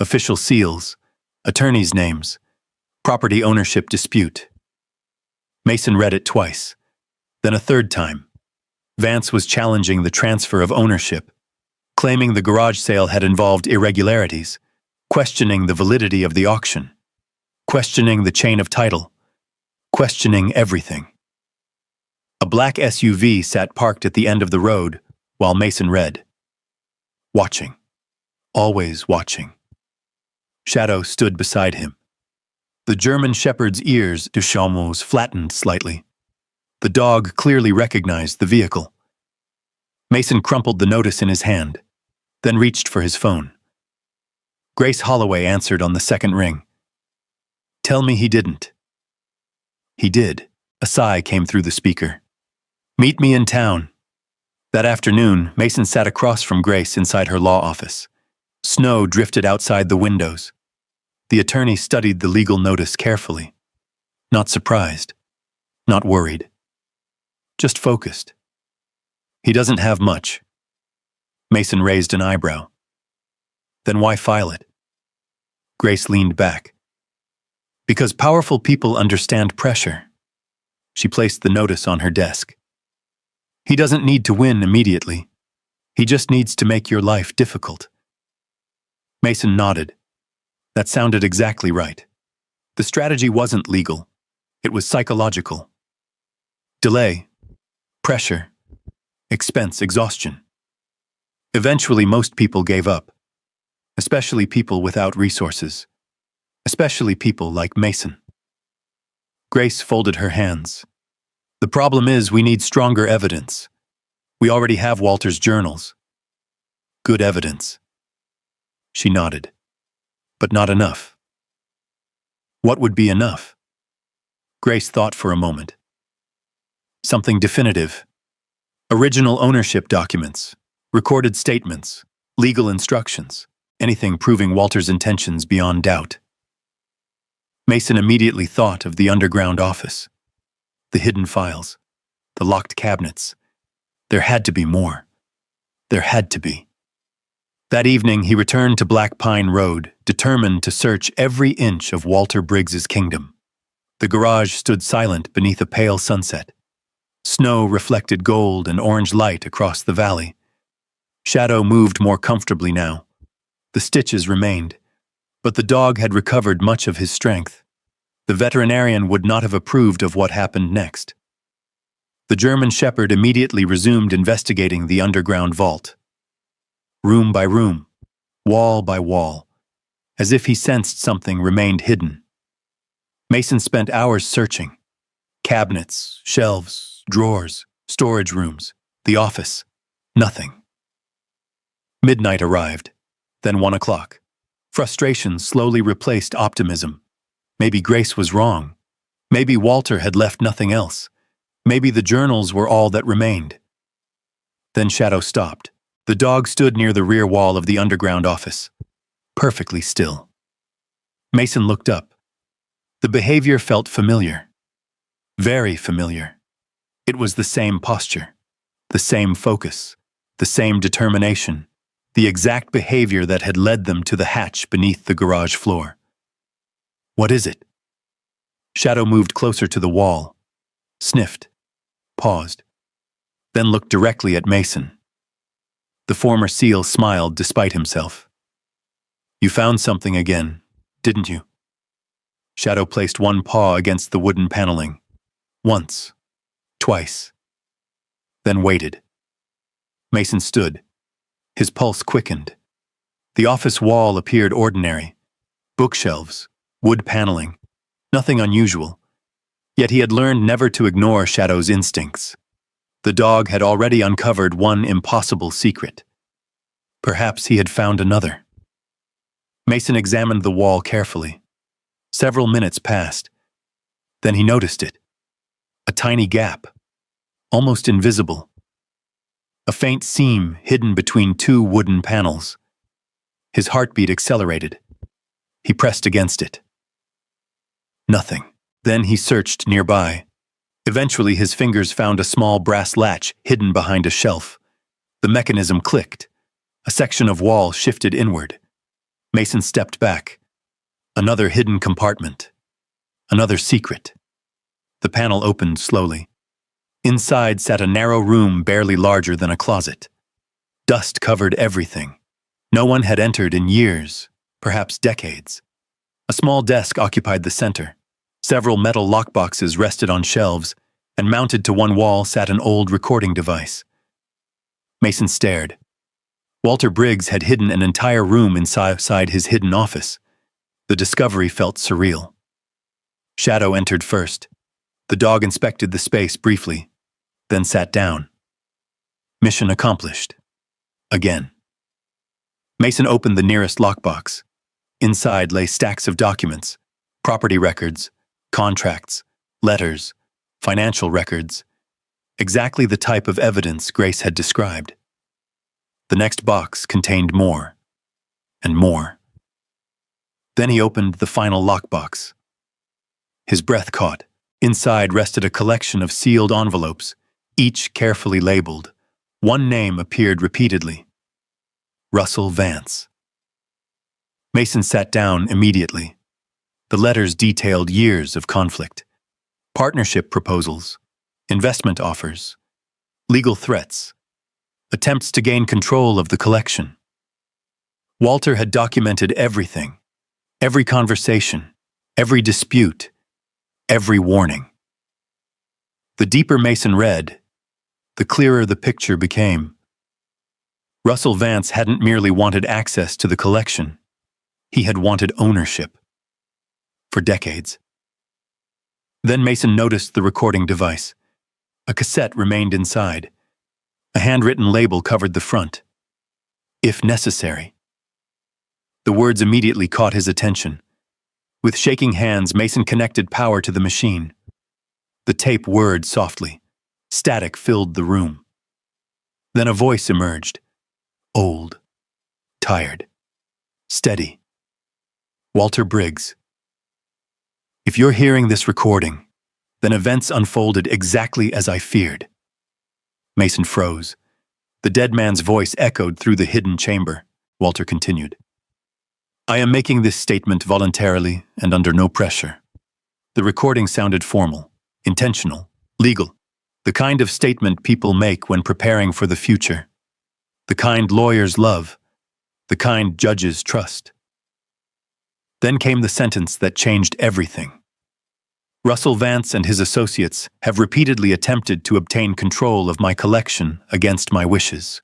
official seals, attorneys' names, property ownership dispute. Mason read it twice, then a third time. Vance was challenging the transfer of ownership, claiming the garage sale had involved irregularities, questioning the validity of the auction, questioning the chain of title, questioning everything. A black SUV sat parked at the end of the road while Mason read. Watching. Always watching. Shadow stood beside him. The German shepherd's ears de chameau flattened slightly. The dog clearly recognized the vehicle. Mason crumpled the notice in his hand, then reached for his phone. Grace Holloway answered on the second ring. Tell me he didn't. He did. A sigh came through the speaker. Meet me in town. That afternoon, Mason sat across from Grace inside her law office. Snow drifted outside the windows. The attorney studied the legal notice carefully. Not surprised. Not worried. Just focused. He doesn't have much. Mason raised an eyebrow. Then why file it? Grace leaned back. Because powerful people understand pressure. She placed the notice on her desk. He doesn't need to win immediately. He just needs to make your life difficult. Mason nodded. That sounded exactly right. The strategy wasn't legal. It was psychological. Delay, pressure, expense, exhaustion. Eventually, most people gave up, especially people without resources, especially people like Mason. Grace folded her hands. The problem is we need stronger evidence. We already have Walter's journals. Good evidence. She nodded. But not enough. What would be enough? Grace thought for a moment. Something definitive. Original ownership documents, recorded statements, legal instructions, anything proving Walter's intentions beyond doubt. Mason immediately thought of the underground office, the hidden files, the locked cabinets. There had to be more. There had to be. That evening, he returned to Black Pine Road, determined to search every inch of Walter Briggs's kingdom. The garage stood silent beneath a pale sunset. Snow reflected gold and orange light across the valley. Shadow moved more comfortably now. The stitches remained, but the dog had recovered much of his strength. The veterinarian would not have approved of what happened next. The German shepherd immediately resumed investigating the underground vault. Room by room, wall by wall, as if he sensed something remained hidden. Mason spent hours searching. Cabinets, shelves, drawers, storage rooms, the office. Nothing. Midnight arrived, then 1 o'clock. Frustration slowly replaced optimism. Maybe Grace was wrong. Maybe Walter had left nothing else. Maybe the journals were all that remained. Then Shadow stopped. The dog stood near the rear wall of the underground office, perfectly still. Mason looked up. The behavior felt familiar. Very familiar. It was the same posture, the same focus, the same determination, the exact behavior that had led them to the hatch beneath the garage floor. What is it? Shadow moved closer to the wall, sniffed, paused, then looked directly at Mason. The former SEAL smiled despite himself. You found something again, didn't you? Shadow placed one paw against the wooden paneling. Once, twice, then waited. Mason stood. His pulse quickened. The office wall appeared ordinary. Bookshelves, wood paneling, nothing unusual. Yet he had learned never to ignore Shadow's instincts. The dog had already uncovered one impossible secret. Perhaps he had found another. Mason examined the wall carefully. Several minutes passed. Then he noticed it. A tiny gap, almost invisible. A faint seam hidden between two wooden panels. His heartbeat accelerated. He pressed against it. Nothing. Then he searched nearby. Eventually, his fingers found a small brass latch hidden behind a shelf. The mechanism clicked. A section of wall shifted inward. Mason stepped back. Another hidden compartment. Another secret. The panel opened slowly. Inside sat a narrow room barely larger than a closet. Dust covered everything. No one had entered in years, perhaps decades. A small desk occupied the center. Several metal lockboxes rested on shelves, and mounted to one wall sat an old recording device. Mason stared. Walter Briggs had hidden an entire room inside his hidden office. The discovery felt surreal. Shadow entered first. The dog inspected the space briefly, then sat down. Mission accomplished. Again. Mason opened the nearest lockbox. Inside lay stacks of documents, property records, contracts, letters, financial records, exactly the type of evidence Grace had described. The next box contained more, and more. Then he opened the final lockbox. His breath caught. Inside rested a collection of sealed envelopes, each carefully labeled. One name appeared repeatedly. Russell Vance. Mason sat down immediately. The letters detailed years of conflict. Partnership proposals, investment offers, legal threats, attempts to gain control of the collection. Walter had documented everything, every conversation, every dispute, every warning. The deeper Mason read, the clearer the picture became. Russell Vance hadn't merely wanted access to the collection. He had wanted ownership. For decades. Then Mason noticed the recording device. A cassette remained inside. A handwritten label covered the front. If necessary. The words immediately caught his attention. With shaking hands, Mason connected power to the machine. The tape whirred softly. Static filled the room. Then a voice emerged. Old. Tired. Steady. Walter Briggs. If you're hearing this recording, then events unfolded exactly as I feared. Mason froze. The dead man's voice echoed through the hidden chamber. Walter continued. I am making this statement voluntarily and under no pressure. The recording sounded formal, intentional, legal. The kind of statement people make when preparing for the future. The kind lawyers love. The kind judges trust. Then came the sentence that changed everything. Russell Vance and his associates have repeatedly attempted to obtain control of my collection against my wishes.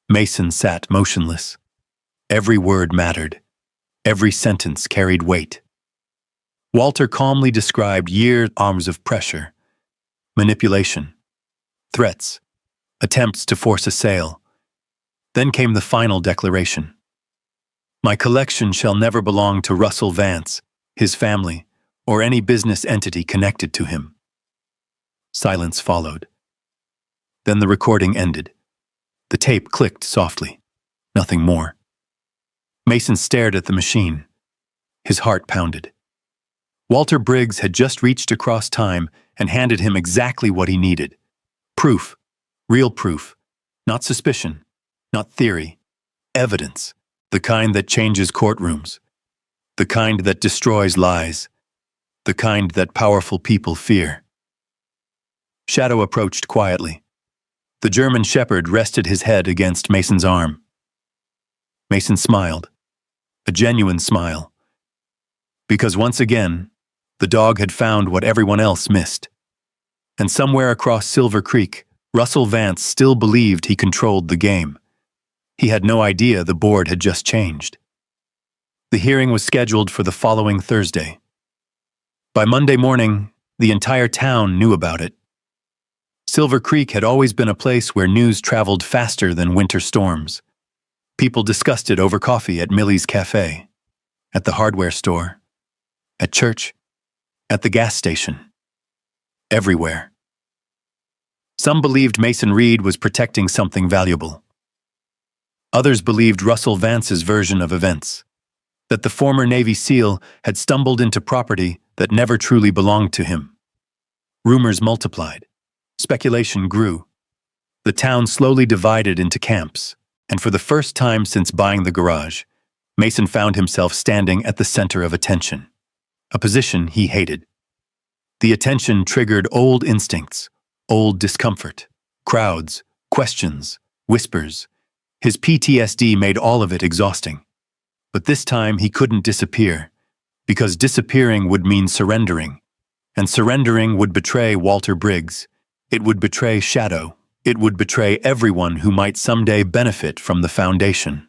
Mason sat motionless. Every word mattered. Every sentence carried weight. Walter calmly described years of pressure, manipulation, threats, attempts to force a sale. Then came the final declaration. My collection shall never belong to Russell Vance, his family, or any business entity connected to him. Silence followed. Then the recording ended. The tape clicked softly. Nothing more. Mason stared at the machine. His heart pounded. Walter Briggs had just reached across time and handed him exactly what he needed. Proof. Real proof. Not suspicion. Not theory. Evidence. The kind that changes courtrooms. The kind that destroys lies. The kind that powerful people fear. Shadow approached quietly. The German shepherd rested his head against Mason's arm. Mason smiled. A genuine smile. Because once again, the dog had found what everyone else missed. And somewhere across Silver Creek, Russell Vance still believed he controlled the game. He had no idea the board had just changed. The hearing was scheduled for the following Thursday. By Monday morning, the entire town knew about it. Silver Creek had always been a place where news traveled faster than winter storms. People discussed it over coffee at Millie's Cafe, at the hardware store, at church, at the gas station. Everywhere. Some believed Mason Reed was protecting something valuable. Others believed Russell Vance's version of events, that the former Navy SEAL had stumbled into property that never truly belonged to him. Rumors multiplied. Speculation grew. The town slowly divided into camps, and for the first time since buying the garage, Mason found himself standing at the center of attention, a position he hated. The attention triggered old instincts, old discomfort, crowds, questions, whispers. His PTSD made all of it exhausting. But this time he couldn't disappear, because disappearing would mean surrendering, and surrendering would betray Walter Briggs. It would betray Shadow. It would betray everyone who might someday benefit from the Foundation.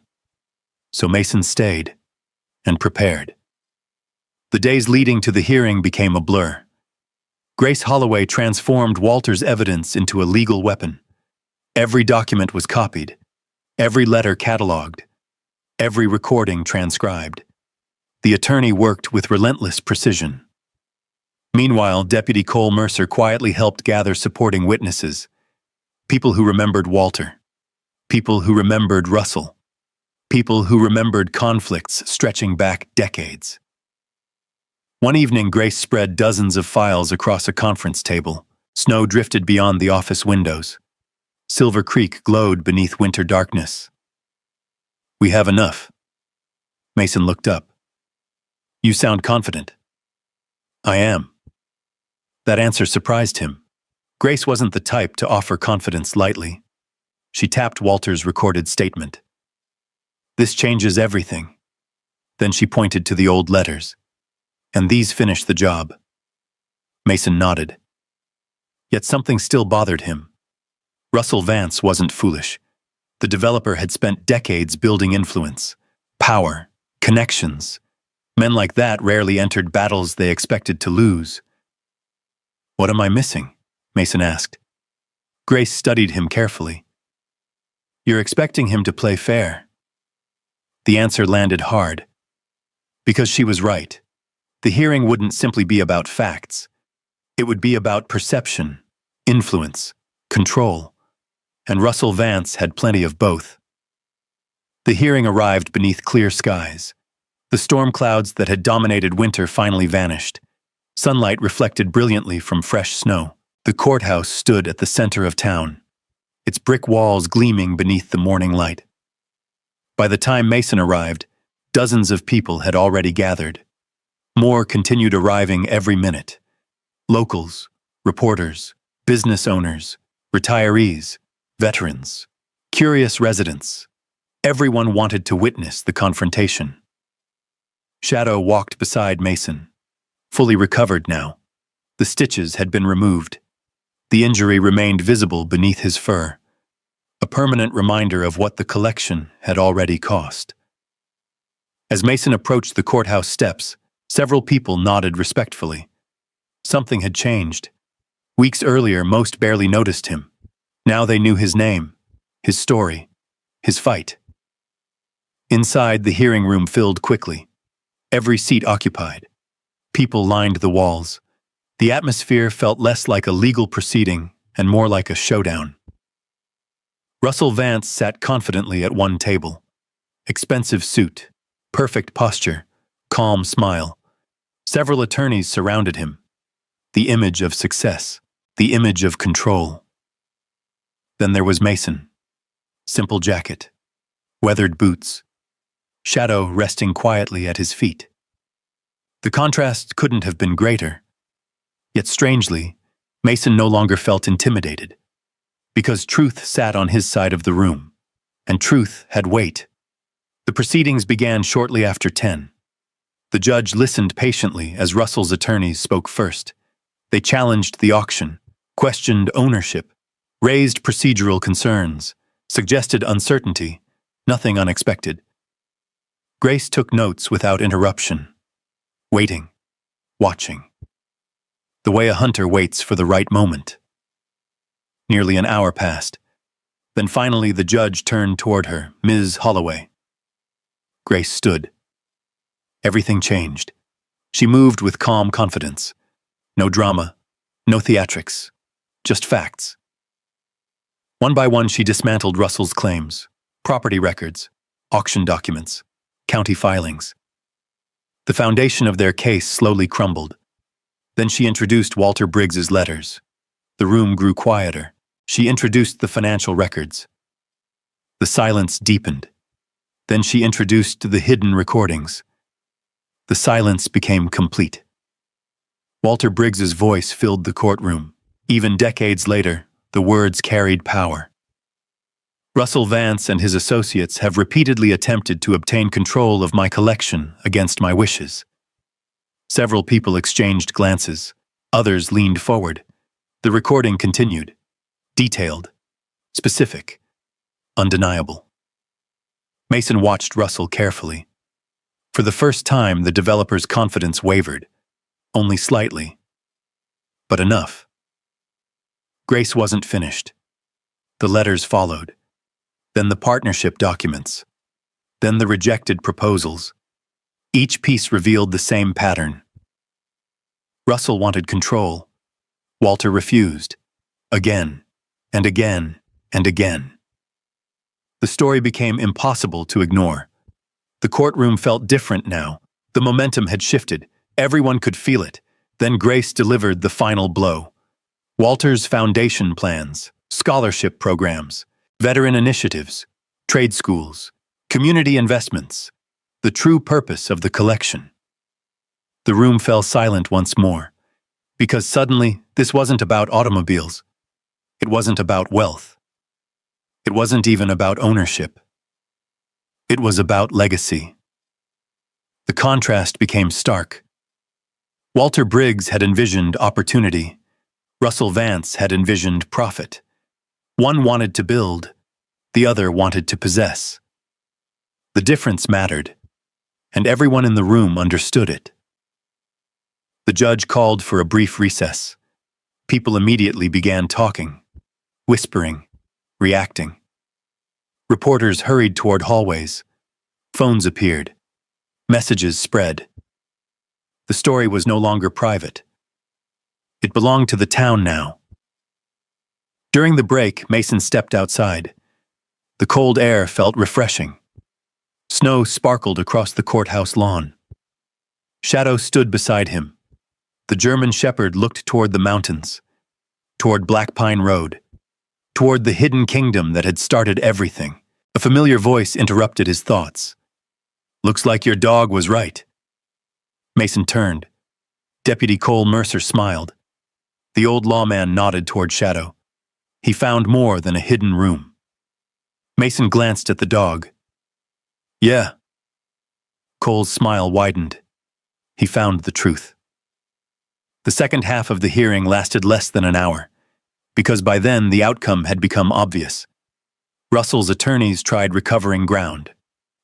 So Mason stayed and prepared. The days leading to the hearing became a blur. Grace Holloway transformed Walter's evidence into a legal weapon. Every document was copied, every letter cataloged, every recording transcribed. The attorney worked with relentless precision. Meanwhile, Deputy Cole Mercer quietly helped gather supporting witnesses. People who remembered Walter. People who remembered Russell. People who remembered conflicts stretching back decades. One evening, Grace spread dozens of files across a conference table. Snow drifted beyond the office windows. Silver Creek glowed beneath winter darkness. "We have enough." Mason looked up. "You sound confident." "I am." That answer surprised him. Grace wasn't the type to offer confidence lightly. She tapped Walter's recorded statement. "This changes everything." Then she pointed to the old letters. "And these finish the job." Mason nodded. Yet something still bothered him. Russell Vance wasn't foolish. The developer had spent decades building influence, power, connections. Men like that rarely entered battles they expected to lose. "What am I missing?" Mason asked. Grace studied him carefully. "You're expecting him to play fair." The answer landed hard. Because she was right. The hearing wouldn't simply be about facts. It would be about perception, influence, control. And Russell Vance had plenty of both. The hearing arrived beneath clear skies. The storm clouds that had dominated winter finally vanished. Sunlight reflected brilliantly from fresh snow. The courthouse stood at the center of town, its brick walls gleaming beneath the morning light. By the time Mason arrived, dozens of people had already gathered. More continued arriving every minute. Locals, reporters, business owners, retirees, veterans, curious residents. Everyone wanted to witness the confrontation. Shadow walked beside Mason, fully recovered now. The stitches had been removed. The injury remained visible beneath his fur, a permanent reminder of what the collection had already cost. As Mason approached the courthouse steps, several people nodded respectfully. Something had changed. Weeks earlier, most barely noticed him. Now they knew his name, his story, his fight. Inside, the hearing room filled quickly. Every seat occupied. People lined the walls. The atmosphere felt less like a legal proceeding and more like a showdown. Russell Vance sat confidently at one table. Expensive suit, perfect posture, calm smile. Several attorneys surrounded him. The image of success, the image of control. Then there was Mason. Simple jacket, weathered boots, Shadow resting quietly at his feet. The contrast couldn't have been greater. Yet strangely, Mason no longer felt intimidated, because truth sat on his side of the room, and truth had weight. The proceedings began shortly after 10. The judge listened patiently as Russell's attorneys spoke first. They challenged the auction, questioned ownership, raised procedural concerns, suggested uncertainty, nothing unexpected. Grace took notes without interruption, waiting, watching. The way a hunter waits for the right moment. Nearly an hour passed. Then finally the judge turned toward her, Ms. Holloway. Grace stood. Everything changed. She moved with calm confidence. No drama, no theatrics, just facts. One by one she dismantled Russell's claims, property records, auction documents, county filings. The foundation of their case slowly crumbled. Then she introduced Walter Briggs's letters. The room grew quieter. She introduced the financial records. The silence deepened. Then she introduced the hidden recordings. The silence became complete. Walter Briggs's voice filled the courtroom. Even decades later, the words carried power. Russell Vance and his associates have repeatedly attempted to obtain control of my collection against my wishes. Several people exchanged glances. Others leaned forward. The recording continued. Detailed. Specific. Undeniable. Mason watched Russell carefully. For the first time, the developer's confidence wavered. Only slightly. But enough. Grace wasn't finished. The letters followed. Then the partnership documents. Then the rejected proposals. Each piece revealed the same pattern. Russell wanted control. Walter refused. Again, and again, and again. The story became impossible to ignore. The courtroom felt different now. The momentum had shifted. Everyone could feel it. Then Grace delivered the final blow. Walter's foundation plans, scholarship programs, veteran initiatives, trade schools, community investments, the true purpose of the collection. The room fell silent once more, because suddenly this wasn't about automobiles. It wasn't about wealth. It wasn't even about ownership. It was about legacy. The contrast became stark. Walter Briggs had envisioned opportunity. Russell Vance had envisioned profit. One wanted to build, the other wanted to possess. The difference mattered, and everyone in the room understood it. The judge called for a brief recess. People immediately began talking, whispering, reacting. Reporters hurried toward hallways. Phones appeared. Messages spread. The story was no longer private. It belonged to the town now. During the break, Mason stepped outside. The cold air felt refreshing. Snow sparkled across the courthouse lawn. Shadow stood beside him. The German Shepherd looked toward the mountains, toward Black Pine Road, toward the hidden kingdom that had started everything. A familiar voice interrupted his thoughts. "Looks like your dog was right." Mason turned. Deputy Cole Mercer smiled. The old lawman nodded toward Shadow. He found more than a hidden room. Mason glanced at the dog. "Yeah." Cole's smile widened. He found the truth. The second half of the hearing lasted less than an hour, because by then the outcome had become obvious. Russell's attorneys tried recovering ground,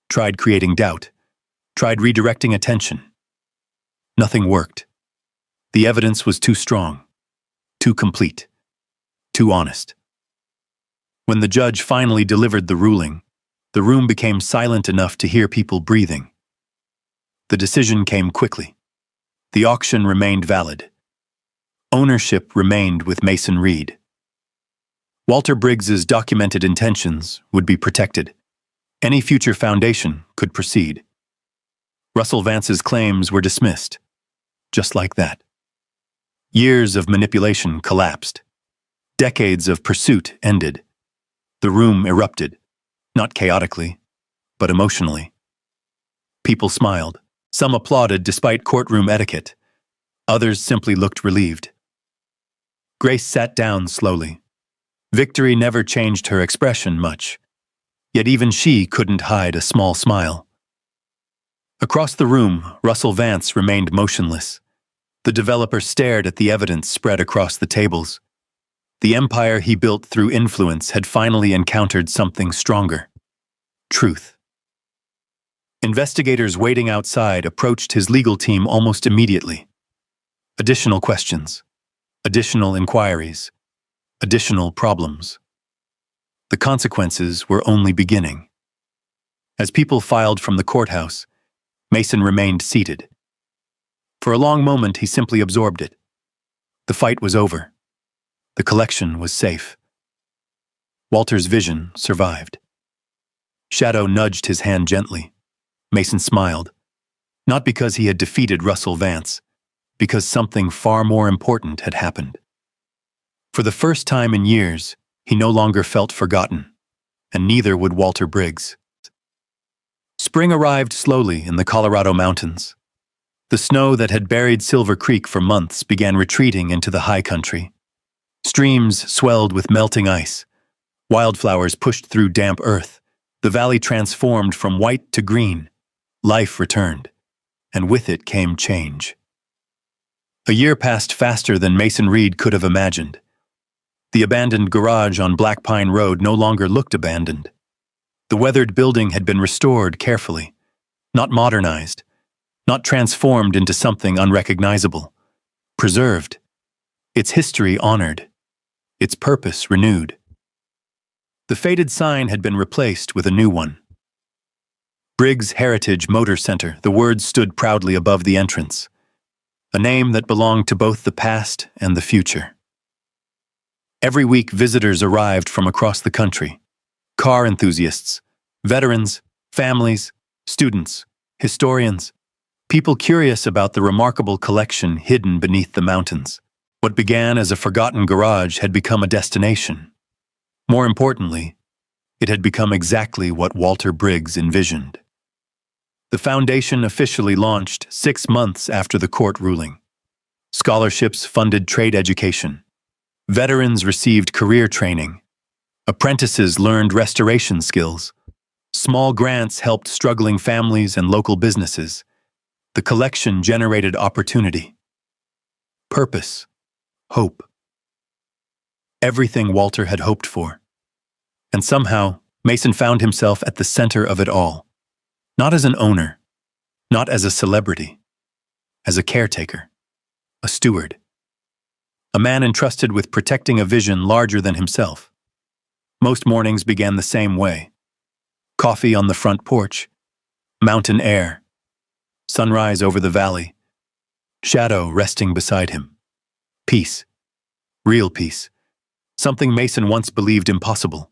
tried creating doubt, tried redirecting attention. Nothing worked. The evidence was too strong, too complete, too honest. When the judge finally delivered the ruling, the room became silent enough to hear people breathing. The decision came quickly. The auction remained valid. Ownership remained with Mason Reed. Walter Briggs's documented intentions would be protected. Any future foundation could proceed. Russell Vance's claims were dismissed. Just like that. Years of manipulation collapsed. Decades of pursuit ended. The room erupted, not chaotically, but emotionally. People smiled. Some applauded despite courtroom etiquette. Others simply looked relieved. Grace sat down slowly. Victory never changed her expression much, yet even she couldn't hide a small smile. Across the room, Russell Vance remained motionless. The developer stared at the evidence spread across the tables. The empire he built through influence had finally encountered something stronger: truth. Investigators waiting outside approached his legal team almost immediately. Additional questions, additional inquiries, additional problems. The consequences were only beginning. As people filed from the courthouse, Mason remained seated. For a long moment, he simply absorbed it. The fight was over. The collection was safe. Walter's vision survived. Shadow nudged his hand gently. Mason smiled, not because he had defeated Russell Vance, because something far more important had happened. For the first time in years, he no longer felt forgotten, and neither would Walter Briggs. Spring arrived slowly in the Colorado mountains. The snow that had buried Silver Creek for months began retreating into the high country. Streams swelled with melting ice. Wildflowers pushed through damp earth. The valley transformed from white to green. Life returned, and with it came change. A year passed faster than Mason Reed could have imagined. The abandoned garage on Black Pine Road no longer looked abandoned. The weathered building had been restored carefully, not modernized, not transformed into something unrecognizable, preserved, its history honored, its purpose renewed. The faded sign had been replaced with a new one. Briggs Heritage Motor Center, the words stood proudly above the entrance, a name that belonged to both the past and the future. Every week, visitors arrived from across the country. Car enthusiasts, veterans, families, students, historians, people curious about the remarkable collection hidden beneath the mountains. What began as a forgotten garage had become a destination. More importantly, it had become exactly what Walter Briggs envisioned. The foundation officially launched 6 months after the court ruling. Scholarships funded trade education. Veterans received career training. Apprentices learned restoration skills. Small grants helped struggling families and local businesses. The collection generated opportunity, purpose, hope. Everything Walter had hoped for. And somehow, Mason found himself at the center of it all. Not as an owner, not as a celebrity, as a caretaker, a steward. A man entrusted with protecting a vision larger than himself. Most mornings began the same way. Coffee on the front porch, mountain air, sunrise over the valley, shadow resting beside him. Peace, real peace, something Mason once believed impossible.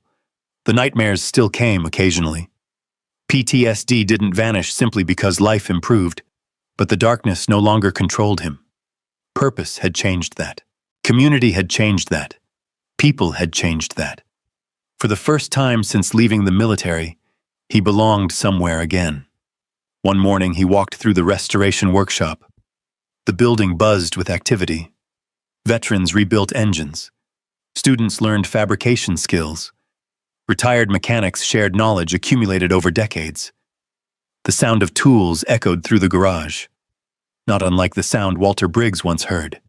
The nightmares still came occasionally. PTSD didn't vanish simply because life improved, but the darkness no longer controlled him. Purpose had changed that. Community had changed that. People had changed that. For the first time since leaving the military, he belonged somewhere again. One morning he walked through the restoration workshop. The building buzzed with activity. Veterans rebuilt engines. Students learned fabrication skills. Retired mechanics shared knowledge accumulated over decades. The sound of tools echoed through the garage, not unlike the sound Walter Briggs once heard.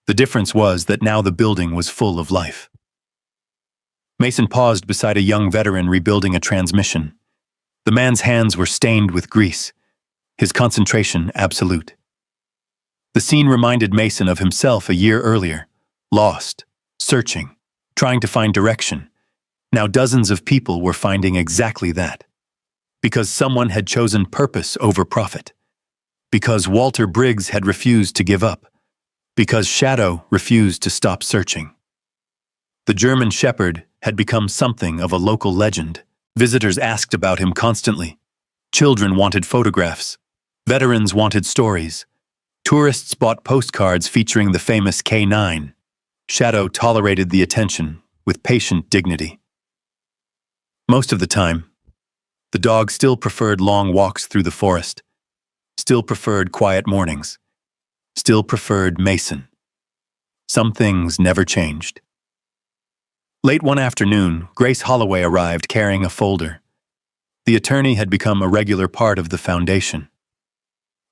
The difference was that now the building was full of life. Mason paused beside a young veteran rebuilding a transmission. The man's hands were stained with grease, his concentration absolute. The scene reminded Mason of himself a year earlier, lost, searching, trying to find direction. Now dozens of people were finding exactly that. Because someone had chosen purpose over profit. Because Walter Briggs had refused to give up. Because Shadow refused to stop searching. The German Shepherd had become something of a local legend. Visitors asked about him constantly. Children wanted photographs. Veterans wanted stories. Tourists bought postcards featuring the famous K9. Shadow tolerated the attention with patient dignity. Most of the time, the dog still preferred long walks through the forest, still preferred quiet mornings, still preferred Mason. Some things never changed. Late one afternoon, Grace Holloway arrived carrying a folder. The attorney had become a regular part of the foundation.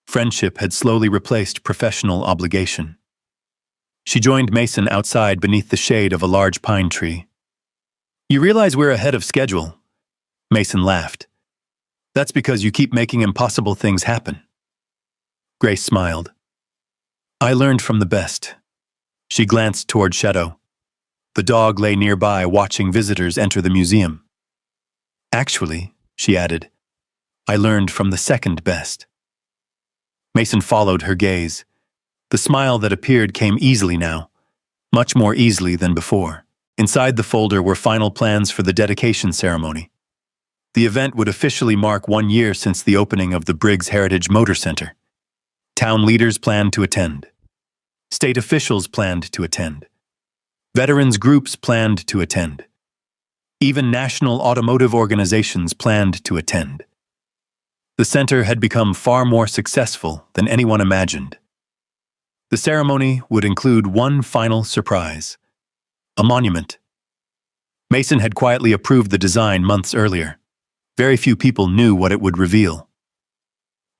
Friendship had slowly replaced professional obligation. She joined Mason outside beneath the shade of a large pine tree. "You realize we're ahead of schedule?" Mason laughed. "That's because you keep making impossible things happen." Grace smiled. "I learned from the best." She glanced toward Shadow. The dog lay nearby watching visitors enter the museum. "Actually," she added, "I learned from the second best." Mason followed her gaze. The smile that appeared came easily now, much more easily than before. Inside the folder were final plans for the dedication ceremony. The event would officially mark 1 year since the opening of the Briggs Heritage Motor Center. Town leaders planned to attend. State officials planned to attend. Veterans groups planned to attend. Even national automotive organizations planned to attend. The center had become far more successful than anyone imagined. The ceremony would include one final surprise: a monument. Mason had quietly approved the design months earlier. Very few people knew what it would reveal.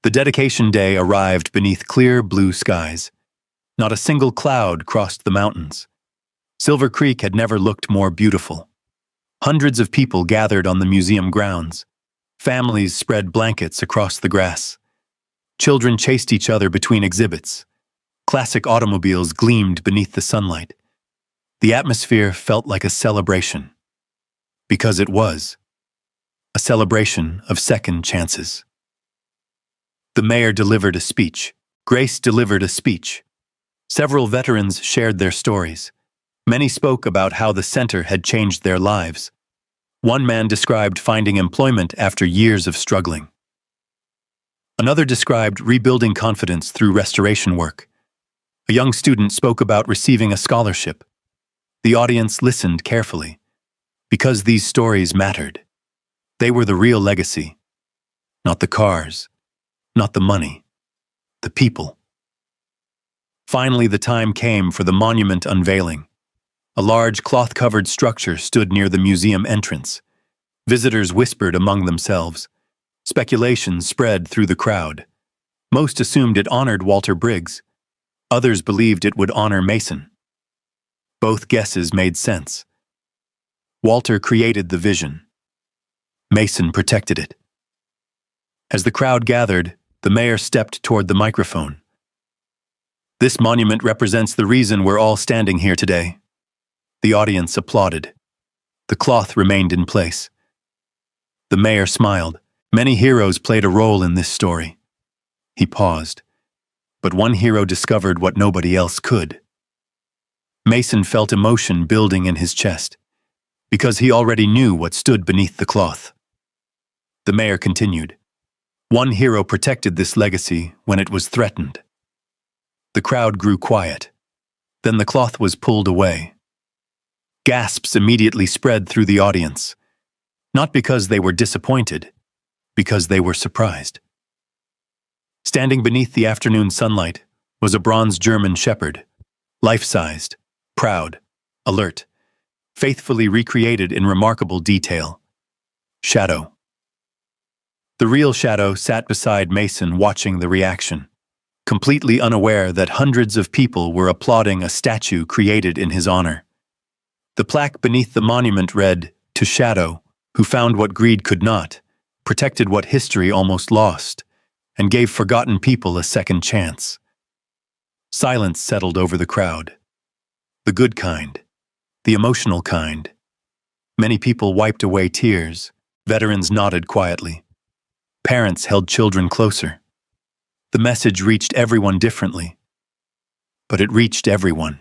The dedication day arrived beneath clear blue skies. Not a single cloud crossed the mountains. Silver Creek had never looked more beautiful. Hundreds of people gathered on the museum grounds. Families spread blankets across the grass. Children chased each other between exhibits. Classic automobiles gleamed beneath the sunlight. The atmosphere felt like a celebration. Because it was. A celebration of second chances. The mayor delivered a speech. Grace delivered a speech. Several veterans shared their stories. Many spoke about how the center had changed their lives. One man described finding employment after years of struggling. Another described rebuilding confidence through restoration work. A young student spoke about receiving a scholarship. The audience listened carefully. Because these stories mattered. They were the real legacy. Not the cars. Not the money. The people. Finally, the time came for the monument unveiling. A large cloth-covered structure stood near the museum entrance. Visitors whispered among themselves. Speculation spread through the crowd. Most assumed it honored Walter Briggs. Others believed it would honor Mason. Both guesses made sense. Walter created the vision. Mason protected it. As the crowd gathered, the mayor stepped toward the microphone. This monument represents the reason we're all standing here today. The audience applauded. The cloth remained in place. The mayor smiled. Many heroes played a role in this story. He paused. But one hero discovered what nobody else could. Mason felt emotion building in his chest, because he already knew what stood beneath the cloth. The mayor continued. One hero protected this legacy when it was threatened. The crowd grew quiet. Then the cloth was pulled away. Gasps immediately spread through the audience, not because they were disappointed, because they were surprised. Standing beneath the afternoon sunlight was a bronze German shepherd, life-sized, proud, alert, faithfully recreated in remarkable detail. Shadow. The real Shadow sat beside Mason watching the reaction, completely unaware that hundreds of people were applauding a statue created in his honor. The plaque beneath the monument read, "To Shadow, who found what greed could not, protected what history almost lost, and gave forgotten people a second chance." Silence settled over the crowd. The good kind, the emotional kind. Many people wiped away tears. Veterans nodded quietly. Parents held children closer. The message reached everyone differently, but it reached everyone.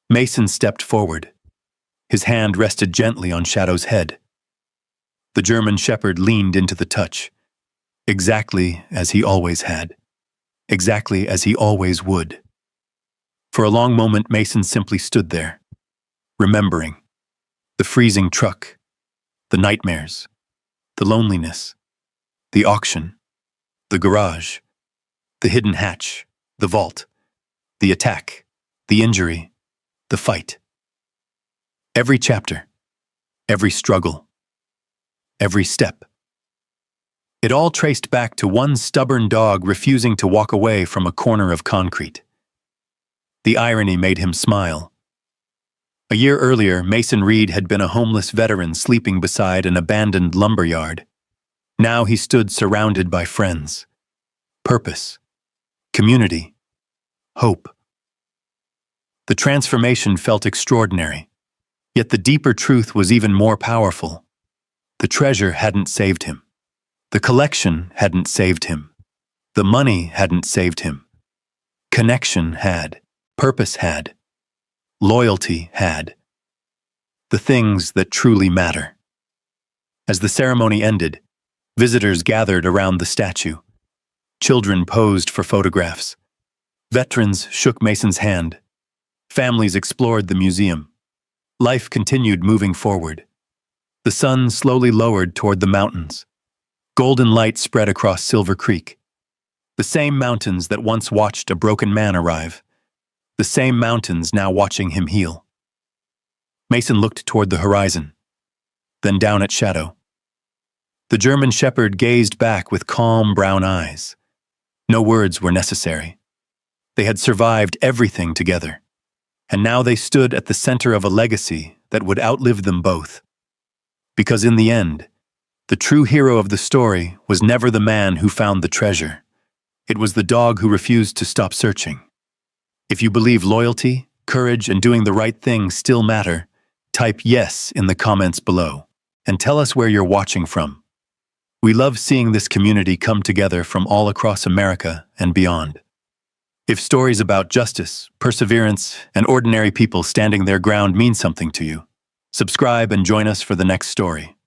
Mason stepped forward. His hand rested gently on Shadow's head. The German shepherd leaned into the touch, exactly as he always had, exactly as he always would. For a long moment, Mason simply stood there, remembering the freezing truck, the nightmares, the loneliness, the auction, the garage, the hidden hatch, the vault, the attack, the injury, the fight. Every chapter, every struggle, every step. It all traced back to one stubborn dog refusing to walk away from a corner of concrete. The irony made him smile. A year earlier, Mason Reed had been a homeless veteran sleeping beside an abandoned lumberyard. Now he stood surrounded by friends. Purpose, community, hope. The transformation felt extraordinary, yet the deeper truth was even more powerful. The treasure hadn't saved him. The collection hadn't saved him. The money hadn't saved him. Connection had. Purpose had. Loyalty had. The things that truly matter. As the ceremony ended, visitors gathered around the statue. Children posed for photographs. Veterans shook Mason's hand. Families explored the museum. Life continued moving forward. The sun slowly lowered toward the mountains. Golden light spread across Silver Creek. The same mountains that once watched a broken man arrive. The same mountains now watching him heal. Mason looked toward the horizon, then down at Shadow. The German shepherd gazed back with calm brown eyes. No words were necessary. They had survived everything together, and now they stood at the center of a legacy that would outlive them both. Because in the end, the true hero of the story was never the man who found the treasure. It was the dog who refused to stop searching. If you believe loyalty, courage, and doing the right thing still matter, type yes in the comments below, and tell us where you're watching from. We love seeing this community come together from all across America and beyond. If stories about justice, perseverance, and ordinary people standing their ground mean something to you, subscribe and join us for the next story.